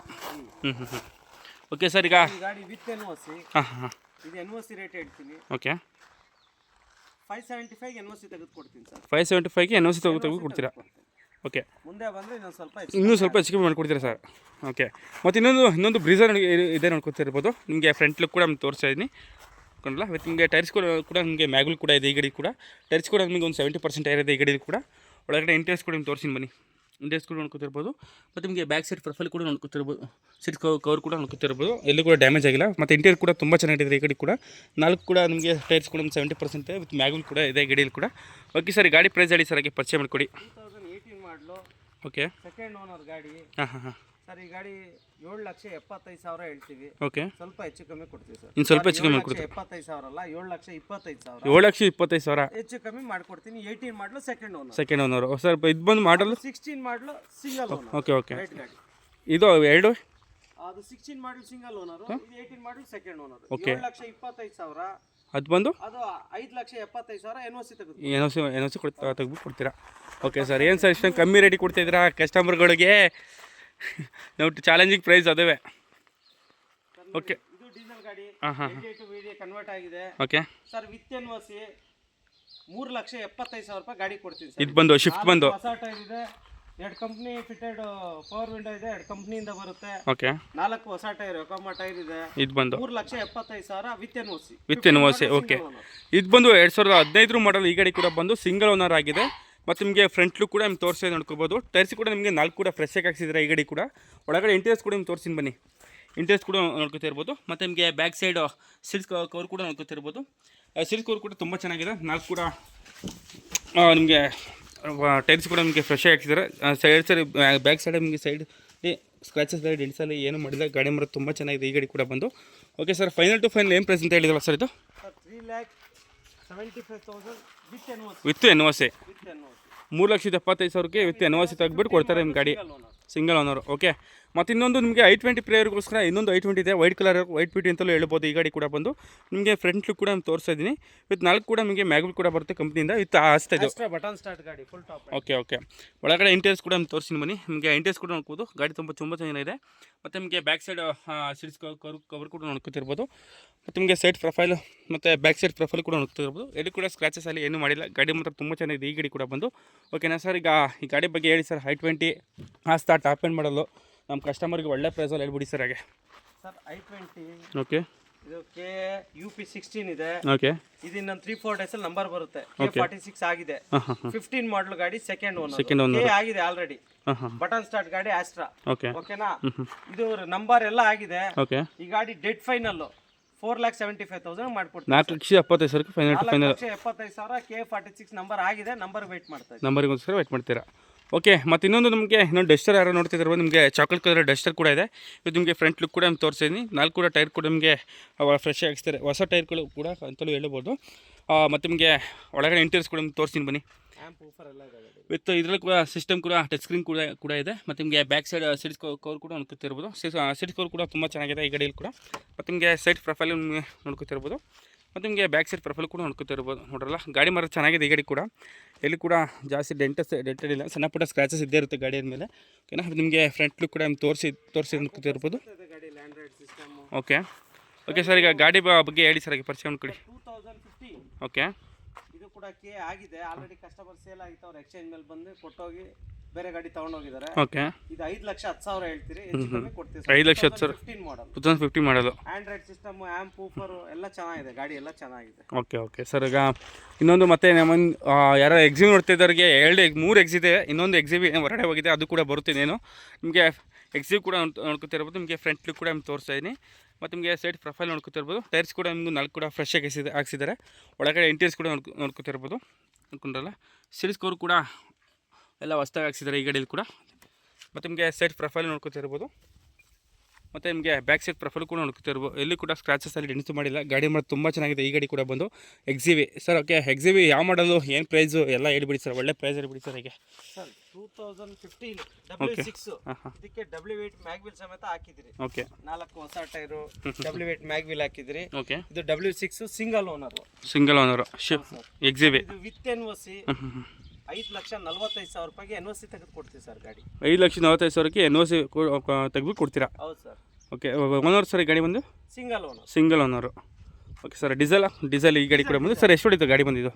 ಓಕೆ ಸರ್, ಈಗ ಈ ಗಾಡಿ ವಿತ್ NOC. ಹಾಂ, ಇದು NOC ರೇಟ್ ಹೇಳ್ತೀನಿ. ಓಕೆ, 575 NOC ತೆಗೆದುಕೊಡ್ತೀನಿ ಸರ್. 575ಗೆ NOC ತೆಗೆದು ಕೊಡ್ತೀರಾ. ಓಕೆ, ಮುಂದೆ ಬಂದರೆ ಇನ್ನೂ ಸ್ವಲ್ಪ ಹೆಚ್ಚಿಗೆ ಮಾಡಿಕೊಡ್ತೀರಾ ಸರ್. ಓಕೆ, ಮತ್ತು ಇನ್ನೊಂದು ಬ್ರೀಸರ್ ಇದೆ ನೋಡ್ಕೊತಿರ್ಬೋದು. ನಿಮಗೆ ಫ್ರಂಟ್ ಲುಕ್ ಕೂಡ ನಿಮ್ಗೆ ತೋರಿಸ್ತಾ ಇದ್ದೀನಿ ಕೊಂಡಲ್ಲ. ವಿತ್ ನಿಮಗೆ ಟೈರ್ಸ್ ಕೂಡ ನಿಮಗೆ ಮ್ಯಾಗುಲ್ ಕೂಡ ಇದೆ ಈ ಗಾಡಿ ಕೂಡ. ಟೈರ್ಸ್ ಕೂಡ ನಿಮಗೆ ಒಂದು 70% ಟೈರ್ ಇದೆ ಈ ಗಾಡಿ ಕೂಡ. ಒಳಗಡೆ ಇಂಟೀರಿಯರ್ಸ್ ಕೂಡ ನಿಮ್ಗೆ ತೋರಿಸ್ತೀನಿ ಬನ್ನಿ. ಇಂಟೀರಿಯರ್ಸ್ ಕೂಡ ನೋಡ್ಕೊತಿರ್ಬೋದು. ಮತ್ತು ನಿಮಗೆ ಬ್ಯಾಕ್ ಸೈಡ್ ಪ್ರೊಫೈಲ್ ಕೂಡ ನೋಡ್ಕೊತಿರ್ಬೋದು. ಸೀಟ್ ಕವರ್ ಕೂಡ ನೋಡ್ಕೊತಿರ್ಬೋದು, ಎಲ್ಲೂ ಕೂಡ ಡ್ಯಾಮೇಜ್ ಆಗಿಲ್ಲ. ಮತ್ತು ಇಂಟೀರಿಯರ್ ಕೂಡ ತುಂಬ ಚೆನ್ನಾಗಿದೆ ಈ ಗಾಡಿ ಕೂಡ. ನಾಲ್ಕು ಕೂಡ ನಿಮಗೆ ಟೈರ್ಸ್ ಕೂಡ ಒಂದು 70% ಇದೆ, ವಿತ್ ಮ್ಯಾಗುಲ್ ಕೂಡ ಇದೆ ಈ ಗಾಡಿಯಲ್ಲಿ ಕೂಡ. ಓಕೆ ಸರ್, ಗಾಡಿ ಪ್ರೈಸ್ ಹೇಳಿ ಸರ್ ಹಾಗೆ ಪರಿಚಯ ಮಾಡಿಕೊಡಿ. 2018 ಮಾಡಲು, ಓಕೆ, ಸೆಕೆಂಡ್ ಓನರ್ ಗಾಡಿ. ಹಾಂ ಸರ್, ಈ ಗಾಡಿ 7,75,000 ಹೇಳ್ತೀವಿ. ಓಕೆ, ಸ್ವಲ್ಪ ಹೆಚ್ಚು ಕಮ್ಮಿ ಕೊಡ್ತೀವಿ ಸರ್. ಇನ್ನು ಸ್ವಲ್ಪ ಹೆಚ್ಚು ಕಮ್ಮಿ ಮಾಡ್ಕೊಡ್ತೀವಿ. 75,000 ಅಲ್ಲ, 7,25,000. 7,25,000 ಹೆಚ್ಚು ಕಮ್ಮಿ ಮಾಡ್ಕೊಡ್ತೀನಿ. 18 ಮಾಡಲು second owner. Second owner sir. ಇದು ಬಂದು ಮಾಡಲು 16 ಮಾಡಲು single owner. Okay okay. Right ಗಾಡಿ ಇದು ಎರಡು ಅದು 16 ಮಾಡಲು ಸಿಂಗಲ್ ಓನರ್, ಇದು 18 ಮಾಡಲು ಸೆಕೆಂಡ್ ಓನರ್. ಓಕೆ. 7,25,000 ಅದು ಬಂದು ಅದು 5,75,000 ಎನ್ಒಸಿ ತೆಗೆದು ಎನ್ ಒ ಸಿ ತೆಗ್ಬಿಟ್ಟು ಕೊಡ್ತೀರಾ. Okay sir. ಏನು ಸರ್ ಇಷ್ಟೊಂದು ಕಮ್ಮಿ ರೇಟಿಗೆ ಕೊಡ್ತಾಯಿದ್ದೀರಾ ಕಸ್ಟಮರ್ಗಳಿಗೆ? ನಾವು ಚಾಲೆಂಜಿಂಗ್ ಪ್ರೈಸ್ ಅದೇ. ಓಕೆ. ಇದು ಡೀಸೆಲ್ ಗಾಡಿ. ಹಾಂ ಹಾಂ. ವಿಡಿಯೋ ಕನ್ವರ್ಟ್ ಆಗಿದೆ. ಓಕೆ ಸರ್ ವಿತ್ ಎನ್ಒಸಿ 3,75,000 ರೂಪಾಯಿ ಗಾಡಿ ಕೊಡ್ತೀನಿ ಸರ್. ಇದು ಬಂದು ಶಿಫ್ಟ್ ಬಂದು ಹೊಸ ಟೈರ್ ಇದೆ, 2 ಕಂಪ್ನಿ ಫಿಟೆಡ್ ಪವರ್ ವಿಂಡೋ ಇದೆ, 2 ಕಂಪ್ನಿಯಿಂದ ಬರುತ್ತೆ. ಓಕೆ. 4 ಹೊಸ ಟೈರ್ ಯೋಕೋಮಾ ಟೈರ್ ಇದೆ. ಇದು ಬಂದು 3,75,000 with NOC. With N O C. Okay. ಇದು ಬಂದು 2015 ಮಾಡಲ್ ಈ ಗಾಡಿ ಕೂಡ ಬಂದು ಸಿಂಗಲ್ ಓನರ್ ಆಗಿದೆ. ಮತ್ತು ನಿಮಗೆ ಫ್ರಂಟ್ ಲುಕ್ ಕೂಡ ನಿಮ್ಗೆ ತೋರಿಸಿ ನೋಡ್ಕೋಬೋದು. ಟೈರ್ಸ್ ಕೂಡ ನಿಮಗೆ 4 ಕೂಡ ಫ್ರೆಶ್ ಆಗಿ ಹಾಕ್ಸಿದ್ರೆ ಈ ಗಾಡಿ ಕೂಡ. ಒಳಗಡೆ ಇಂಟೀರಿಯರ್ಸ್ ಕೂಡ ನಿಮ್ಗೆ ತೋರಿಸ್ತೀನಿ ಬನ್ನಿ. ಇಂಟೀರಿಯರ್ಸ್ ಕೂಡ ನೋಡ್ಕೊತಿರ್ಬೋದು. ಮತ್ತು ನಿಮಗೆ ಬ್ಯಾಕ್ ಸೈಡ್ ಸೀಟ್ಸ್ ಕವರ್ ಕೂಡ ನೋಡ್ಕೊತಿರ್ಬೋದು. ಸೀಟ್ಸ್ ಕವರ್ ಕೂಡ ತುಂಬ ಚೆನ್ನಾಗಿದೆ. 4 ಕೂಡ ನಿಮಗೆ ಟೈರ್ಸ್ ಕೂಡ ನಿಮಗೆ ಫ್ರೆಶ್ ಆಗಿ ಹಾಕ್ಸಿದ್ದಾರೆ. ಸೈಡ್ ಬ್ಯಾಕ್ ಸೈಡ್ ನಿಮಗೆ ಸೈಡ್ ಸ್ಕ್ರಾಚಸ್ ಡೆಂಟ್ಸಲ್ಲಿ ಏನು ಮಾಡಿಲ್ಲ. ಗಾಡಿ ಮರ ತುಂಬ ಚೆನ್ನಾಗಿದೆ ಈ ಗಾಡಿ ಕೂಡ ಬಂದು. Okay sir. Final to final ಏನು ಪ್ರೈಸ್ ಅಂತ ಹೇಳಿದ್ರಲ್ಲ ಸರ್ ಇದು? 3,75,000 ವಿತ್ ಎನ್ ಒ ಸಿ. 3,75,000ಕ್ಕೆ ವಿತ್ ಎನ್ ಒ ಸಿ ತೆಗೆದ್ಬಿಟ್ಟು ಕೊಡ್ತಾರೆ ನಿಮ್ಮ ಗಾಡಿ. Single owner. ಓಕೆ. ಮತ್ತು ಇನ್ನೊಂದು ನಿಮಗೆ i20 ಪ್ಲೇಯರ್ಗೋಸ್ಕರ ಇನ್ನೊಂದು i20 ಇದೆ. ವೈಟ್ ಕಲರ್ ವೈಟ್ ಬ್ಯೂಟಿ ಅಂತಲೂ ಹೇಳ್ಬೋದು. ಈ ಗಾಡಿ ಕೂಡ ಬಂದು ನಿಮಗೆ ಫ್ರಂಟ್ ಲುಕ್ ಕೂಡ ನಾನು ತೋರಿಸ್ತಾ ಇದ್ದೀನಿ. ವಿತ್ 4 ಕೂಡ ನಿಮಗೆ ಮ್ಯಾಗುಲ್ ಕೂಡ ಬರುತ್ತೆ ಕಂಪ್ನಿಯಿಂದ. ವಿತ್ ಆಸ್ತಾ ಇದು ಬಟನ್ ಸ್ಟಾರ್ಟ್ ಗಾಡಿ ಫುಲ್ ಟಾಪ್. Okay okay. ಒಳಗಡೆ ಇಂಟೀರಿಯರ್ಸ್ ಕೂಡ ನಾನು ತೋರಿಸ್ತೀನಿ ಬನ್ನಿ. ನಿಮಗೆ ಇಂಟೀರಿಯರ್ಸ್ ಕೂಡ ನೋಡ್ಬೋದು. ಗಾಡಿ ತುಂಬ ಚೆನ್ನಾಗಿದೆ. ಮತ್ತು ನಿಮಗೆ ಬ್ಯಾಕ್ ಸೈಡ್ ಸೀಟ್ಸ್ ಕವರ್ ಕೂಡ ನೋಡ್ಕೊತಿರ್ಬೋದು. ಮತ್ತು ನಿಮಗೆ ಸೈಡ್ ಪ್ರೊಫೈಲು ಮತ್ತು ಬ್ಯಾಕ್ ಸೈಡ್ ಪ್ರೊಫೈಲ್ ಕೂಡ ನೋಡ್ತಿರ್ಬೋದು. ಎಲ್ಲಿ ಕೂಡ ಸ್ಕ್ರಾಚಸ್ ಅಲ್ಲಿ ಏನೂ ಮಾಡಿಲ್ಲ. ಗಾಡಿ ಮಾತ್ರ ತುಂಬ ಚೆನ್ನಾಗಿದೆ ಈ ಗಾಡಿ ಕೂಡ ಬಂದು. ಓಕೆನಾ ಸರ್? ಈಗ ಈ ಗಾಡಿ ಬಗ್ಗೆ ಹೇಳಿ ಸರ್. i20 ಆಸ್ತಾ ಟಾಪ್ ಎಂಡ್ ಮಾಡಲು ನಮ್ಮ ಕಸ್ಟಮರ್ಗೆ ಒಳ್ಳೆ ಪ್ರೈಸಲ್ಲಿ ಹೇಳ್ಬಿಡಿ ಸರ್ ಹಾಗೆ. Sir i20 okay. ಇದಕ್ಕೆ UP16 ಇದೆ. ಓಕೆ. ಇದು ಇನ್ನೊಂದು 3-4 ಡೇಸಲ್ಲಿ ನಂಬರ್ ಬರುತ್ತೆ. K46 ಆಗಿದೆ. 15 ಮಾಡಲ್ ಗಾಡಿ ಸೆಕೆಂಡ್ ಓನರ್ ಆಗಿದೆ ಆಲ್ರೆಡಿ. ಬಟನ್ ಸ್ಟಾರ್ಟ್ ಗಾಡಿ ಆಸ್ಟ್ರಾ. ಓಕೆ. ಓಕೆನಾ? ಇದು ನಂಬರ್ ಎಲ್ಲ ಆಗಿದೆ. ಓಕೆ. ಈ ಗಾಡಿ ಡೆಡ್ ಫೈನಲ್ 4,75,000 ಮಾಡ್ಕೊಡ್ತೀನಿ. 4,75,000 final to final. 4,75,000 K46 number ಆಗಿದೆ. ನಂಬರ್ ವೇಟ್ ಮಾಡ್ತಾ ಇದ್ದೀನಿ. ನಂಬರಿಗೋಸ್ಕರ ವೇಟ್ ಮಾಡ್ತೀರಾ. ಓಕೆ. ಮತ್ತು ಇನ್ನೊಂದು ಡಸ್ಟರ್ ಯಾರು ನೋಡ್ತಿದ್ರು ನಿಮಗೆ ಚಾಕ್ಲೇಟ್ ಕಲರ್ ಡಸ್ಟರ್ ಕೂಡ ಇದೆ. ಇದು ನಿಮಗೆ ಫ್ರಂಟ್ ಲುಕ್ ಕೂಡ ನಿಮ್ಗೆ ತೋರಿಸಿದ್ದೀನಿ. 4 ಕೂಡ ಟೈರ್ ಕೂಡ ನಿಮಗೆ ಫ್ರೆಶ್ ಆಗಿಸ್ತಾರೆ. ಹೊಸ ಟೈರ್ಗಳು ಕೂಡ ಅಂತಲೂ ಹೇಳ್ಬೋದು. ಮತ್ತು ನಿಮಗೆ ಒಳಗಡೆ ಇಂಟೀರಿಯರ್ಸ್ ಕೂಡ ನಿಮ್ಗೆ ತೋರಿಸ್ತೀನಿ ಬನ್ನಿ. ಆ್ಯಂಪ್ ಊಫರ್ ಎಲ್ಲ ಇದೆ ಗಾಡಿ. ವಿತ್ ಇದರಲ್ಲಿ ಕೂಡ ಸಿಸ್ಟಮ್ ಕೂಡ ಟಚ್ ಸ್ಕ್ರೀನ್ ಕೂಡ ಇದೆ. ಮತ್ತು ನಿಮಗೆ ಬ್ಯಾಕ್ ಸೈಡ್ ಸೀಟ್ಸ್ ಕವರ್ ಕೂಡ ನೋಡ್ಕೊತಿರ್ಬೋದು. ಸೀಟ್ ಕವರ್ ಕೂಡ ತುಂಬ ಚೆನ್ನಾಗಿದೆ ಈ ಗಾಡಿಯಲ್ಲಿ ಕೂಡ. ಮತ್ತು ನಿಮಗೆ ಸೈಡ್ ಪ್ರೊಫೈಲ್ ನಿಮಗೆ ನೋಡ್ಕೊತಿರ್ಬೋದು. ಮತ್ತು ನಿಮಗೆ ಬ್ಯಾಕ್ ಸೈಡ್ ಪ್ರೊಫೈಲ್ ಕೂಡ ನೋಡ್ಕೊತಿರ್ಬೋದು. ನೋಡ್ರಲ್ಲ ಗಾಡಿ ಮಾತ್ರ ಚೆನ್ನಾಗಿದೆ ಈ ಗಾಡಿ ಕೂಡ. ಎಲ್ಲಿ ಕೂಡ ಜಾಸ್ತಿ ಡೆಂಟೆಡ್ ಇಲ್ಲ, ಸಣ್ಣ ಪುಟ್ಟ ಸ್ಕ್ರಾಚಸ್ ಇದ್ದೇ ಇರುತ್ತೆ ಗಾಡಿ ಮೇಲೆ. ಓಕೆನಾ, ನಿಮಗೆ ಫ್ರಂಟ್ ಲುಕ್ ಕೂಡ ತೋರಿಸಿ ನೋಡ್ಕೊತಿರ್ಬೋದು. ಗಾಡಿ ಲ್ಯಾಂಡ್ರೈಡ್ ಸಿಸ್ಟಮ್. ಓಕೆ ಸರ್, ಈಗ ಗಾಡಿ ಬಗ್ಗೆ ಹೇಳಿ ಸರ್, ಪರಿಚಯ ಮಾಡ್ಕೊಳ್ಳಿ. 2015 ಓಕೆ, ಇದು ಕೂಡ ಕೆ ಆಗಿದೆ ಆಲ್ರೆಡಿ. ಕಸ್ಟಮರ್ ಸೇಲ್ ಆಗಿತ್ತು, ಅವ್ರು ಎಕ್ಸ್ಚೇಂಜ್ ಮೇಲೆ ಬಂದು ಕೊಟ್ಟೋಗಿ ಬೇರೆ ಗಾಡಿ ತಗೊಂಡೋಗಿದ್ದಾರೆ. ಓಕೆ, ಇದು 5,10,000 ಹೇಳ್ತೀರಿ, ಹೆಚ್ಚು ಕಮ್ಮಿ ಕೊಡ್ತೀವಿ. 5,10,000 15 ಮಾಡಲ್, 2015 ಮಾಡಲು. ಆಂಡ್ರಾಯ್ಡ್ ಸಿಸ್ಟಮ್, ಆ್ಯಂಪ್ ಊಫರ್ ಎಲ್ಲ ಚೆನ್ನಾಗಿದೆ, ಗಾಡಿ ಎಲ್ಲ ಚೆನ್ನಾಗಿದೆ. ಓಕೆ ಸರ್, ಈಗ ಇನ್ನೊಂದು ಮತ್ತೆ ನಮ್ಮ ಯಾರೋ ಎಕ್ಸಿಬಿ ನೋಡ್ತಿದ್ದವ್ರಿಗೆ 3 ಎಕ್ಸ್ ಇದೆ. ಇನ್ನೊಂದು ಎಕ್ಸಿಬಿ ಹೊರಗಡೆ ಹೋಗಿದೆ, ಅದು ಕೂಡ ಬರುತ್ತೇನೇನು. ನಿಮಗೆ ಎಕ್ಸಿಬಿ ಕೂಡ ನೋಡ್ಕೊತಿರ್ಬೋದು. ನಿಮಗೆ ಫ್ರಂಟ್ ಲುಕ್ ಕೂಡ ನಿಮ್ಗೆ ತೋರಿಸ್ತಾ ಇದ್ದೀನಿ. ಮತ್ತು ನಿಮಗೆ ಸೈಡ್ ಪ್ರೊಫೈಲ್ ನೋಡ್ಕೊತಿರ್ಬೋದು. ಟೈರ್ಸ್ ಕೂಡ ನಿಮ್ಗೆ 4 ಕೂಡ ಫ್ರೆಶ್ ಆಗಿ ಹಾಕ್ಸಿದ್ದಾರೆ. ಒಳಗಡೆ ಇಂಟೀರಿಯರ್ಸ್ ಕೂಡ ನೋಡ್ಕೊತಿರ್ಬೋದು. ಅನ್ಕೊಂಡ್ರಲ್ಲ, ಸೀಟ್ಸ್ ಕವರ್ ಕೂಡ ಎಲ್ಲ ಹೊಸ್ದಾಗಿ ಹಾಕ್ಸಿದ್ದಾರೆ ಈ ಗಾಡಿಯಲ್ಲಿ ಕೂಡ. ಮತ್ತು ನಿಮಗೆ ಸೈಡ್ ಪ್ರೊಫೈಲ್ ನೋಡ್ಕೊತಿರ್ಬೋದು. ಮತ್ತು ನಿಮಗೆ ಬ್ಯಾಕ್ ಸೈಡ್ ಪ್ರೊಫೈಲ್ ಕೂಡ ನೋಡ್ಕೊತಿರ್ಬೋದು. ಎಲ್ಲಿ ಕೂಡ ಸ್ಕ್ರಾಚಸ್ ಅಲ್ಲಿ ಡೆನ್ಸ್ ಮಾಡಿಲ್ಲ. ಗಾಡಿ ಮಾಡಿ ತುಂಬ ಚೆನ್ನಾಗಿದೆ ಈ ಗಾಡಿ ಕೂಡ ಬಂದು ಎಕ್ಸಿವಿ ಸರ್. ಓಕೆ, ಎಕ್ಸಿವಿ ಯಾವ ಮಾಡಲು, ಏನು ಪ್ರೈಸು ಎಲ್ಲ ಹೇಳ್ಬಿಡಿ ಸರ್, ಒಳ್ಳೆ ಪ್ರೈಸ್ ಹೇಳ್ಬಿಡಿ ಸರ್. ಹೇಗೆ ಸರ್ 2015 W6 ಇದಕ್ಕೆ W8 ಮ್ಯಾಗ್ವಿಲ್ ಸಮೇತ ಹಾಕಿದ್ರಿ. ಓಕೆ, 4 ಹೊಸ ಟೈರು, W8 ಮ್ಯಾಗ್ವಿಲ್ ಹಾಕಿದ್ರಿ. ಓಕೆ, ಇದು W6 ಸಿಂಗಲ್ ಓನರು ಎಕ್ಸಿವಿ. ಇದು ವಿತ್ NOC 5,45,000 ರೂಪಾಯಿಗೆ NOC ತೆಗೆದು ಕೊಡ್ತೀವಿ ಸರ್ ಗಾಡಿ. 5,45,000ಕ್ಕೆ NOC ತೆಗೆದು ಕೊಡ್ತೀರಾ? ಹೌದು ಸರ್. ಓಕೆ, ಓನರ್ ಸರ್ ಈ ಗಾಡಿ ಬಂದು single owner. Okay sir, diesel ಈ ಗಾಡಿ ಕೂಡ ಬಂದು ಸರ್ ಎಷ್ಟು ಹೊಡಿತು ಗಾಡಿ ಬಂದಿದ್ದು?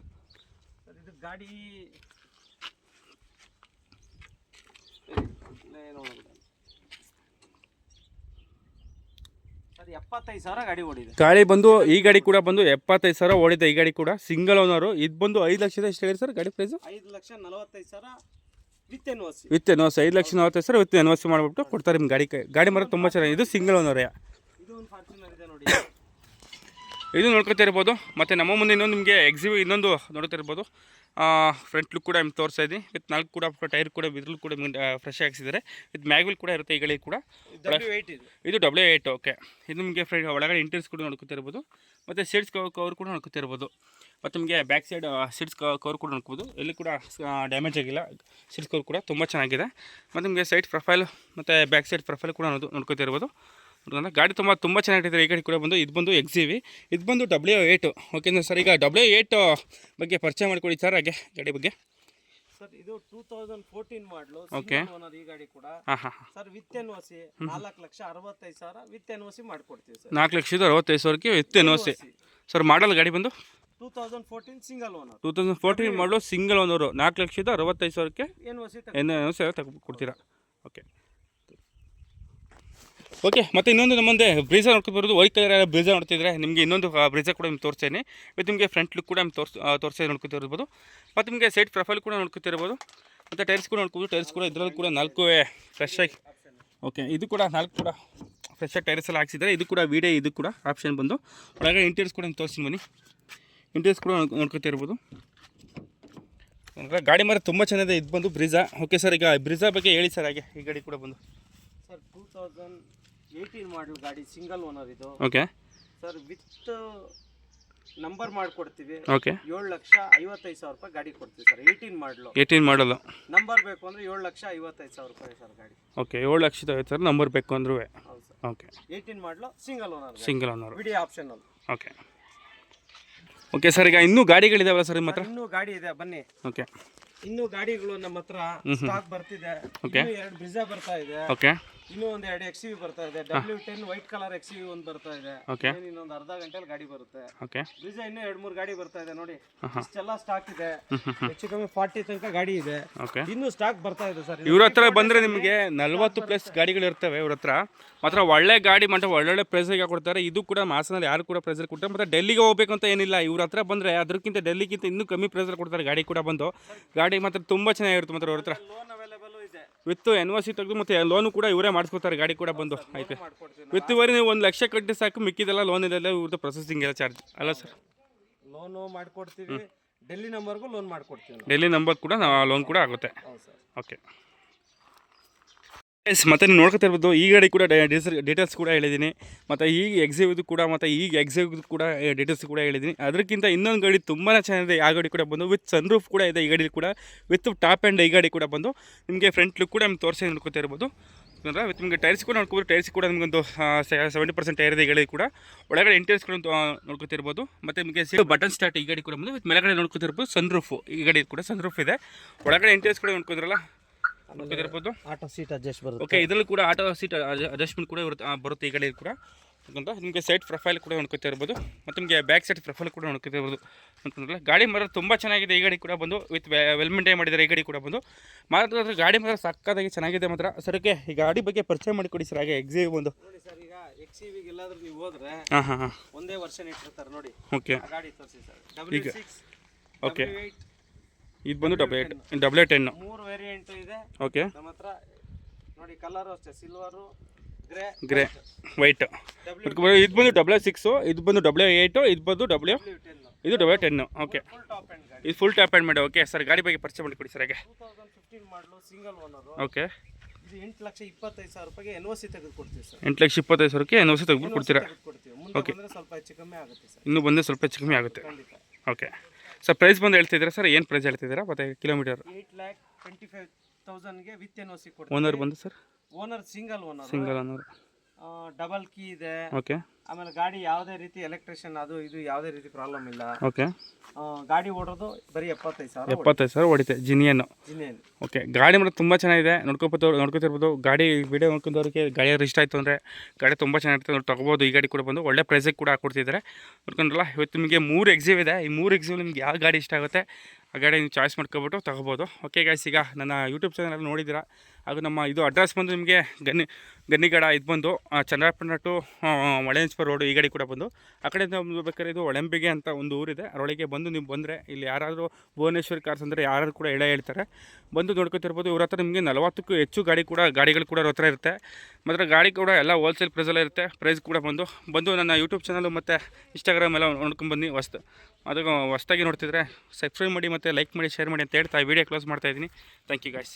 ಸರ್ ಇದು ಗಾಡಿ ಸರ್ 75,000 ಗಾಡಿ ಓಡಿದೆ. ಗಾಡಿ ಬಂದು ಈ ಗಾಡಿ ಕೂಡ ಬಂದು 75,000 ಓಡಿದೆ ಈ ಗಾಡಿ ಕೂಡ, ಸಿಂಗಲ್ ಓನರು. ಇದು ಬಂದು 5 ಲಕ್ಷದ ಎಷ್ಟು ಹೇಳಿ ಸರ್ ಗಾಡಿ price? 5,45,000 with NOC. 5,45,000 with NOC ಮಾಡಿಬಿಟ್ಟು ಕೊಡ್ತಾರೆ ನಿಮ್ಮ ಗಾಡಿ ಮರ ತುಂಬ ಚೆನ್ನಾಗಿದೆ. ಇದು ಸಿಂಗಲ್ ಓನರೇ. ಇದು ಒಂದು ಫಾರ್ಚುನರ್ ಇದೆ ನೋಡಿ, ಇದು ನೋಡ್ಕೊತಿರ್ಬೋದು. ಮತ್ತು ನಮ್ಮ ಮುಂದೆ ಇನ್ನೊಂದು ನಿಮಗೆ ಎಕ್ಸಿಬಿ ಇನ್ನೊಂದು ನೋಡ್ತಿರ್ಬೋದು. ಫ್ರಂಟ್ ಲುಕ್ ಕೂಡ ನಿಮ್ಗೆ ತೋರಿಸ್ತಾ ಇದ್ದೀನಿ. ವಿತ್ 4 ಕೂಡ ಟೈರ್ ಕೂಡ ಇದ್ರಲ್ಲಿ ಕೂಡ ಫ್ರೆಶ್ ಹಾಕ್ಸಿದ್ದಾರೆ. ವಿತ್ ಮ್ಯಾಗ್ವಿಲ್ ಕೂಡ ಇರುತ್ತೆ ಈ ಗಾಡಿ ಕೂಡ. ಇದು W8. ಓಕೆ, ಇದು ನಿಮಗೆ ಒಳಗಡೆ ಇಂಟೀರಿಯರ್ಸ್ ಕೂಡ ನೋಡ್ಕೊತಿರ್ಬೋದು. ಮತ್ತು ಸೀಟ್ಸ್ ಕವರ್ ಕೂಡ ನೋಡ್ಕೊತಿರ್ಬೋದು. ಮತ್ತು ನಿಮಗೆ ಬ್ಯಾಕ್ ಸೈಡ್ ಸೀಟ್ಸ್ ಕವರ್ ಕೂಡ ನೋಡ್ಬೋದು. ಎಲ್ಲಿ ಕೂಡ ಡ್ಯಾಮೇಜ್ ಆಗಿಲ್ಲ. ಸೀಟ್ಸ್ ಕವರ್ ಕೂಡ ತುಂಬ ಚೆನ್ನಾಗಿದೆ. ಮತ್ತು ನಿಮಗೆ ಸೈಡ್ ಪ್ರೊಫೈಲ್ ಮತ್ತು ಬ್ಯಾಕ್ ಸೈಡ್ ಪ್ರೊಫೈಲ್ ಕೂಡ ನೋಡ್ಕೊತಿರ್ಬೋದು. ಗಾಡಿ ತುಂಬ ಚೆನ್ನಾಗಿದೆ ಈ ಗಾಡಿ ಕೂಡ ಬಂದು. ಇದು ಬಂದು ಎಕ್ಸಿವಿ, ಇದು ಬಂದು W8. ಓಕೆನಾ ಸರ್, ಈಗ W8 ಬಗ್ಗೆ ಪರಿಚಯ ಮಾಡಿಕೊಡಿ ಸರ್ ಹಾಗೆ ಗಾಡಿ ಬಗ್ಗೆ. ಸರ್ ಇದು 2014 ಮಾಡಲು. ಓಕೆ, ಈ ಗಾಡಿ ಕೂಡ sir with NOC 4,65,000 with NOC ಮಾಡ್ಕೊಡ್ತೀವಿ ಸರ್. 4,65,000ಕ್ಕೆ ವಿತ್ NOC ಸರ್. ಮಾಡಲ್ ಗಾಡಿ ಬಂದು 2014 single owner. 2014 model single owner. 4,65,000ಕ್ಕೆ NOC ಕೊಡ್ತೀರಾ? ಓಕೆ, ಮತ್ತು ಇನ್ನೊಂದು ನಮ್ಮಂದೆ ಬ್ರೀಜಾ ನೋಡ್ಕೊಬರೋದು. ವೈಟ್ ಕಲರ್ ಬ್ರೀಜಾ ನೋಡ್ತಿದ್ರೆ ನಿಮಗೆ ಇನ್ನೊಂದು ಬ್ರೀಜಾ ಕೂಡ ನಿಮ್ಗೆ ತೋರಿಸ್ತೇನೆ. ಮತ್ತು ನಿಮಗೆ ಫ್ರಂಟ್ ಲುಕ್ ಕೂಡ ನಿಮ್ಗೆ ತೋರಿಸಿ ನೋಡ್ಕೊತಿರ್ಬೋದು. ಮತ್ತು ನಿಮಗೆ ಸೈಡ್ ಪ್ರೊಫೈಲ್ ಕೂಡ ನೋಡ್ಕೊತಿರ್ಬೋದು. ಮತ್ತು ಟೈರ್ಸ್ ಕೂಡ ನೋಡ್ಬೋದು. ಟೈರ್ಸ್ ಕೂಡ ಇದರಲ್ಲಿ ಕೂಡ 4 ಫ್ರೆಶ್ ಆಗಿ. ಓಕೆ, ಇದು ಕೂಡ 4 ಕೂಡ ಫ್ರೆಶ್ ಆಗಿ ಟೈರ್ಸ್ ಎಲ್ಲ ಹಾಕ್ಸಿದ್ದಾರೆ. ಇದು ಕೂಡ ವಿಡಿಯೋ, ಇದು ಕೂಡ ಆಪ್ಷನ್ ಬಂದು. ಒಳಗಡೆ ಇಂಟೀರಿಯರ್ಸ್ ಕೂಡ ನಿಮ್ಗೆ ತೋರಿಸ್ತೀನಿ ಬನ್ನಿ. ಇಂಟೀರಿಯರ್ಸ್ ಕೂಡ ನೋಡ್ಕೊತಿರ್ಬೋದು. ಗಾಡಿ ಮಾತ್ರ ತುಂಬ ಚೆನ್ನಾಗಿದೆ. ಇದು ಬಂದು ಬ್ರೀಜಾ. ಓಕೆ ಸರ್, ಈಗ ಬ್ರೀಜಾ ಬಗ್ಗೆ ಹೇಳಿ ಸರ್ ಹಾಗೆ ಈ ಗಾಡಿ ಕೂಡ ಬಂದು. ಸರ್ 2018 ಮಾಡಲ್ ಗಾಡಿ, ಸಿಂಗಲ್ ಓನರ್ ಇದು. ಓಕೆ ಸರ್, ವಿತ್ ನಂಬರ್ ಮಾಡ್ಕೊಡ್ತೀವಿ. ಓಕೆ, 7,55,000 ರೂಪಾಯಿ ಗಾಡಿ ಕೊಡ್ತೀವಿ ಸರ್. 18 ಮಾಡಲು ನಂಬರ್ ಬೇಕು ಅಂದರೆ 7,55,000 ರೂಪಾಯಿ ಸರ್ ಗಾಡಿ. ಓಕೆ, 7,50,000 ನಂಬರ್ ಬೇಕು ಅಂದ್ರೂ. ಹೌದು ಸರ್. ಓಕೆ, 18 ಮಾಡಲು single owner video optional. Okay sir, ಈಗ ಇನ್ನೂ ಗಾಡಿಗಳಿದಾವಲ್ಲ ಸರ್ ನಿಮ್ಮ ಹತ್ರ? ಇನ್ನೂ ಗಾಡಿ ಇದೆ, ಬನ್ನಿ. ಓಕೆ, ಇನ್ನೂ ಗಾಡಿಗಳು ನಮ್ಮ ಹತ್ರ ಸ್ಟಾಕ್ ಬರ್ತಿದೆ. 2 ಬ್ರಿಜಾ ಬರ್ತಾ ಇದೆ. ಓಕೆ, ಇನ್ನೂ 2 XUV ಬರ್ತಾ ಇದೆ. W10 ವೈಟ್ ಕಲರ್ XUV ಒಂದು ಬರ್ತಾ ಇದೆ. ಇನ್ನೊಂದು ಅರ್ಧ ಗಂಟೆಲಿ ಗಾಡಿ ಬರುತ್ತೆ. ಓಕೆ, ಬ್ರಿಜಾ ಇನ್ನೂ 2-3 ಗಾಡಿ ಬರ್ತಾ ಇದೆ ನೋಡಿ. ಇಷ್ಟೆಲ್ಲ ಸ್ಟಾಕ್ ಇದೆ. ಹೆಚ್ಚು ಕಮ್ಮಿ 40 ತನಕ ಗಾಡಿ ಇದೆ. ಓಕೆ, ಇನ್ನೂ ಸ್ಟಾಕ್ ಬರ್ತಾ ಇದೆ ಸರ್. ಇವ್ರ ಹತ್ರ ಬಂದರೆ ನಿಮಗೆ 40+ ಗಾಡಿಗಳು ಇರ್ತವೆ ಇವ್ರ ಹತ್ರ. ಮಾತ್ರ ಒಳ್ಳೆ ಗಾಡಿ ಮತ್ತು ಒಳ್ಳೊಳ್ಳೆ ಪ್ರೈಸಿಗೆ ಕೊಡ್ತಾರೆ. ಇದು ಕೂಡ ಮಾಸನಲ್ಲಿ ಯಾರು ಕೂಡ ಪ್ರೈಸಲ್ಲಿ ಕೊಡ್ತಾರೆ. ಮತ್ತು ಡೆಲ್ಲಿಗೆ ಹೋಗ್ಬೇಕು ಅಂತ ಏನಿಲ್ಲ, ಇವ್ರ ಹತ್ರ ಬಂದರೆ ಅದಕ್ಕಿಂತ ಡೆಲ್ಲಿಗಿಂತ ಇನ್ನೂ ಕಮ್ಮಿ ಪ್ರೈಸಲ್ಲಿ ಕೊಡ್ತಾರೆ ಗಾಡಿ ಕೂಡ ಬಂದು. ಗಾಡಿ ಮಾತ್ರ ತುಂಬ ಚೆನ್ನಾಗಿರುತ್ತೆ. ಮಾತ್ರ ಅವ್ರ ಹತ್ರ ಲೋನ್ ಅವೈಲೇಬಲ್ ಇದೆ. ವಿತ್ NOC ತೆಗೆದು ಮತ್ತು ಲೋನು ಕೂಡ ಇವರೇ ಮಾಡಿಸ್ಕೊತಾರೆ ಗಾಡಿ ಕೂಡ ಬಂದು. ಆಯ್ತು, ವಿತ್ ಇವರೇ ನೀವು 1 ಲಕ್ಷ ಕಟ್ಟಿ ಸಾಕು, ಮಿಕ್ಕಿದೆಲ್ಲ ಲೋನ್ ಇದೆಲ್ಲ ಇವ್ರದ್ದು ಪ್ರೊಸೆಸಿಂಗ್ ಎಲ್ಲ ಚಾರ್ಜ್ ಅಲ್ಲ ಸರ್? ಲೋನು ಮಾಡ್ಕೊಡ್ತೀವಿ. ಡೆಲ್ಲಿ ನಂಬರ್ಗೂ ಲೋನ್ ಮಾಡ್ಕೊಡ್ತೀವಿ. ಡೆಲ್ಲಿ ನಂಬರ್ ಕೂಡ ಲೋನ್ ಕೂಡ ಆಗುತ್ತೆ. ಓಕೆ. ಮತ್ತು ನೀವು ನೋಡ್ಕೊತಾ ಇರ್ಬೋದು ಈ ಗಾಡಿ ಕೂಡ ಡೀಟೇಲ್ಸ್ ಕೂಡ ಹೇಳಿದ್ದೀನಿ, ಮತ್ತು ಈಗ ಎಕ್ಸಿವ್ದು ಕೂಡ ಮತ್ತು ಈಗ ಎಕ್ಸಿವ್ದು ಕೂಡ ಡೀಟೇಲ್ಸ್ ಕೂಡ ಹೇಳಿದ್ದೀನಿ. ಅದಕ್ಕಿಂತ ಇನ್ನೊಂದು ಗಾಡಿ ತುಂಬಾ ಚೆನ್ನಾಗಿದೆ. ಆ ಗಾಡಿ ಕೂಡ ಬಂದು ವಿತ್ ಸನ್ರೂಫ್ ಕೂಡ ಇದೆ ಈ ಗಾಡಿ ಕೂಡ, ವಿತ್ ಟಾಪ್ ಆ್ಯಂಡ್ ಈ ಗಾಡಿ ಕೂಡ ಬಂದು ನಿಮಗೆ ಫ್ರಂಟ್ ಲುಕ್ ಕೂಡ ನಿಮ್ಗೆ ತೋರಿಸಿ ನೋಡ್ಕೊತಾ ಇರ್ಬೋದು. ವಿತ್ ನಿಮಗೆ ಟೈರ್ಸ್ ಕೂಡ ನೋಡ್ಕೋಬೋದು. ಟೈರ್ಸ್ ಕೂಡ ನಿಮಗೊಂದು 70% ಟೈರ್ ಇದೆ ಈ ಗಾಡಿ ಕೂಡ. ಒಳಗಡೆ ಇಂಟೀರಿಯರ್ಸ್ ಕೂಡ ನೋಡ್ಕೊತಿರ್ಬೋದು. ಮತ್ತು ನಿಮಗೆ ಬಟನ್ ಸ್ಟಾರ್ಟ್ ಈ ಗಾಡಿ ಕೂಡ ಬಂದು ವಿತ್ ಮೇಲ್ಗಡೆ ನೋಡ್ಕೊತಿರ್ಬೋದು. ಸನ್ರೂಫು ಈ ಗಾಡಿ ಕೂಡ ಸನ್ರೂಫ್ ಇದೆ. ಒಳಗಡೆ ಇಂಟೀರಿಯರ್ಸ್ ಕೂಡ ನೋಡ್ಕೋದ್ರಲ್ಲ ನೋಡ್ಕೊತಿರ್ಬೋದು. ಆಟೋ ಸೀಟ್ ಅಡ್ಜಸ್ಟ್ ಬರುತ್ತೆ. ಓಕೆ, ಇದರಲ್ಲೂ ಕೂಡ ಆಟೋ ಸೀಟ್ ಅಡ್ಜಸ್ಟ್ಮೆಂಟ್ ಕೂಡ ಬರುತ್ತೆ ಈ ಗಾಡಿ ಕೂಡ ಅಂತ. ನಿಮಗೆ ಸೈಡ್ ಪ್ರೊಫೈಲ್ ಕೂಡ ನೋಡ್ಕೊತಾ ಇರ್ಬೋದು, ಮತ್ತು ನಿಮಗೆ ಬ್ಯಾಕ್ ಸೈಡ್ ಪ್ರೊಫೈಲ್ ಕೂಡ ನೋಡ್ಕೊತಾ ಇರ್ಬೋದು ಅಂತಂದ್ರೆ ಗಾಡಿ ಮಾತ್ರ ತುಂಬ ಚೆನ್ನಾಗಿದೆ. ಈ ಗಾಡಿ ಕೂಡ ಬಂದು ವಿತ್ ವೆಲ್ ಮೇಂಟೈನ್ ಮಾಡಿದ್ದಾರೆ ಈ ಗಾಡಿ ಕೂಡ ಬಂದು. ಮಾತ್ರ ಗಾಡಿ ಮಾತ್ರ ಸಕ್ಕತ್ತಾಗಿ ಚೆನ್ನಾಗಿದೆ ಮಾತ್ರ. ಸರ್ಗೆ ಈ ಗಾಡಿ ಬಗ್ಗೆ ಪರಿಚಯ ಮಾಡಿಕೊಡಿ ಸರ್. ಹಾಗೆ ಎಕ್ಸಿವ್ ಒಂದು ನೋಡಿ ಸರ್, ಈಗ ಎಕ್ಸಿವಿಗೆ ಎಲ್ಲಾದ್ರೂ ನೀವು ಹೋದ್ರೆ ಹಾಂ ಒಂದೇ ವರ್ಷನ್ ಇಟ್ಟಿರ್ತಾರೆ ನೋಡಿ. ಓಕೆ, ಆ ಗಾಡಿ ತೋರಿಸಿ ಸರ್. W6 ಓಕೆ, W8 ಇದು ಬಂದು W10 3 ವೇರಿಯಂಟ್ ಇದೆ ಓಕೆ. ನಮ್ಮ ಹತ್ರ ನೋಡಿ. ಕಲರ್ ಅಷ್ಟೇ, ಸಿಲ್ವರು, ಗ್ರೇ, ವೈಟ್. ಇದು ಬಂದು W6, ಇದು ಬಂದು W8, ಇದು ಬಂದು ಇದು W10. Okay, full top end ಗಾಡಿ. ಇದು ಫುಲ್ ಟಾಪ್ ಆ್ಯಂಡ್ ಮಾಡಿ. ಓಕೆ ಸರ್, ಗಾಡಿ ಬಗ್ಗೆ ಪರಿಚಯ ಮಾಡಿಕೊಡಿ ಸರ್. ಹಾಗೆ 2015 ಮಾಡಲು ಸಿಂಗಲ್ ಓನರು. ಓಕೆ, ಇದು 8,25,000 ರೂಪಾಯಿಗೆ NOC ತೆಗೆದು ಕೊಡ್ತೀವಿ ಸರ್. 8,25,000ಕ್ಕೆ NOC ತೆಗೆದುಬಿಟ್ಟು ಕೊಡ್ತೀರಾ? ಕೊಡ್ತೀವಿ. ಮುಂದೆ ಬಂದ್ರೆ ಸ್ವಲ್ಪ ಹೆಚ್ಚು ಕಮ್ಮಿ ಆಗುತ್ತೆ ಸರ್. ಇನ್ನೂ ಬಂದರೆ ಸ್ವಲ್ಪ ಹೆಚ್ಚು ಕಮ್ಮಿ ಆಗುತ್ತೆ. ಖಂಡಿತ. ಓಕೆ ಸರ್, ಪ್ರೈಸ್ ಬಂದು ಹೇಳ್ತಿದ್ದೀರಾ ಸರ್? ಏನು ಪ್ರೈಸ್ ಹೇಳ್ತಿದ್ದೀರಾ? ಮತ್ತು ಕಿಲೋಮೀಟರ್ 8,25,000ಗೆ ವಿತ್ NOC ಕೊಡ್ತೀವಿ. ಓನರ್ ಬಂದು sir? Owner single owner. Double key ಇದೆ. ಓಕೆ. ಆಮೇಲೆ ಗಾಡಿ ಯಾವುದೇ ರೀತಿ ಎಲೆಕ್ಟ್ರಿಷಿಯನ್ ಅದು ಇದು ಯಾವುದೇ ರೀತಿ ಪ್ರಾಬ್ಲಮ್ ಇಲ್ಲ. ಓಕೆ. ಗಾಡಿ ಓಡೋದು ಬರೀ 75,000. 75,000 ಹೊಡಿತೆ ಜಿನಿಯನ್. ಓಕೆ, ಗಾಡಿ ಮಾತ್ರ ತುಂಬ ಚೆನ್ನಾಗಿದೆ. ನೋಡ್ಕೊತಿರ್ಬೋದು. ಗಾಡಿ ವಿಡಿಯೋ ನೋಡ್ಕೊಂಡವ್ರಿಗೆ ಗಾಡಿ ಇಷ್ಟ ಆಯಿತು ಅಂದರೆ ಗಾಡಿ ತುಂಬ ಚೆನ್ನಾಗಿರುತ್ತೆ, ತೊಗೋಬೋದು. ಈ ಗಾಡಿ ಕೂಡ ಬಂದು ಒಳ್ಳೆ ಪ್ರೈಸಿಗೆ ಕೂಡ ಹಾಕ್ಕೊಡ್ತಿದ್ದಾರೆ. ನೋಡ್ಕೊಂಡ್ರಲ್ಲ, ಇವತ್ತು ನಿಮಗೆ 3 ಎಕ್ಸಿವ್ ಇದೆ. ಈ 3 ಎಕ್ಸಿವ್ ನಿಮ್ಗೆ ಯಾವ ಗಾಡಿ ಇಷ್ಟ ಆಗುತ್ತೆ ಆ ಗಾಡಿ ನೀವು ಚಾಯ್ಸ್ ಮಾಡ್ಕೊಬಿಟ್ಟು ತೊಗೋಬೋದು. ಓಕೆ ಗೈಸ್, ಈಗ ನನ್ನ ಯೂಟ್ಯೂಬ್ ಚಾನಲ್ ನೋಡಿದ್ದೀರಾ. ಹಾಗೂ ನಮ್ಮ ಇದು ಅಡ್ರೆಸ್ ಬಂದು ನಿಮಗೆ ಗನ್ನಿಗಡ, ಇದು ಬಂದು ಚನ್ನರಾಯಪಟ್ಟಣ ಟು ಮಳೆನ್ಸ್ಪುರ ರೋಡು. ಈ ಗಾಡಿ ಕೂಡ ಬಂದು ಆ ಕಡೆಯಿಂದ ಬೇಕಾದ್ರೆ ಇದು ಒಳಂಬಿಗೆ ಅಂತ ಒಂದು ಊರಿದೆ. ಅದರೊಳಗೆ ಬಂದು ನೀವು ಬಂದರೆ ಇಲ್ಲಿ ಯಾರಾದರೂ ಭುವನೇಶ್ವರಿ ಕಾರ್ಸ್ ಅಂದರೆ ಯಾರು ಕೂಡ ಹೇಳ್ತಾರೆ, ಬಂದು ನೋಡ್ಕೊತಿರ್ಬೋದು. ಇವ್ರ ಹತ್ರ ನಿಮಗೆ 40ಕ್ಕೂ ಹೆಚ್ಚು ಗಾಡಿಗಳು ಕೂಡ ಅವ್ರ ಹತ್ರ ಇರುತ್ತೆ. ಮಾತ್ರ ಗಾಡಿ ಕೂಡ ಎಲ್ಲ ಹೋಲ್ಸೇಲ್ ಪ್ರೈಸಲ್ಲೇ ಇರುತ್ತೆ. ಪ್ರೈಸ್ ಕೂಡ ಬಂದು ನನ್ನ ಯೂಟ್ಯೂಬ್ ಚಾನಲು ಮತ್ತು ಇನ್ಸ್ಟಾಗ್ರಾಮ್ ಎಲ್ಲ ನೋಡ್ಕೊಂಡ್ಬನ್ನಿ. ಹೊಸ್ದಾಗಿ ನೋಡ್ತಿದ್ರೆ ಸಬ್ಸ್ಕ್ರೈಬ್ ಮಾಡಿ ಮತ್ತು ಲೈಕ್ ಮಾಡಿ, ಶೇರ್ ಮಾಡಿ ಅಂತ ಹೇಳ್ತಾ ಈ ವಿಡಿಯೋ ಕ್ಲೋಸ್ ಮಾಡ್ತಾಯಿದ್ದೀನಿ. Thank you guys.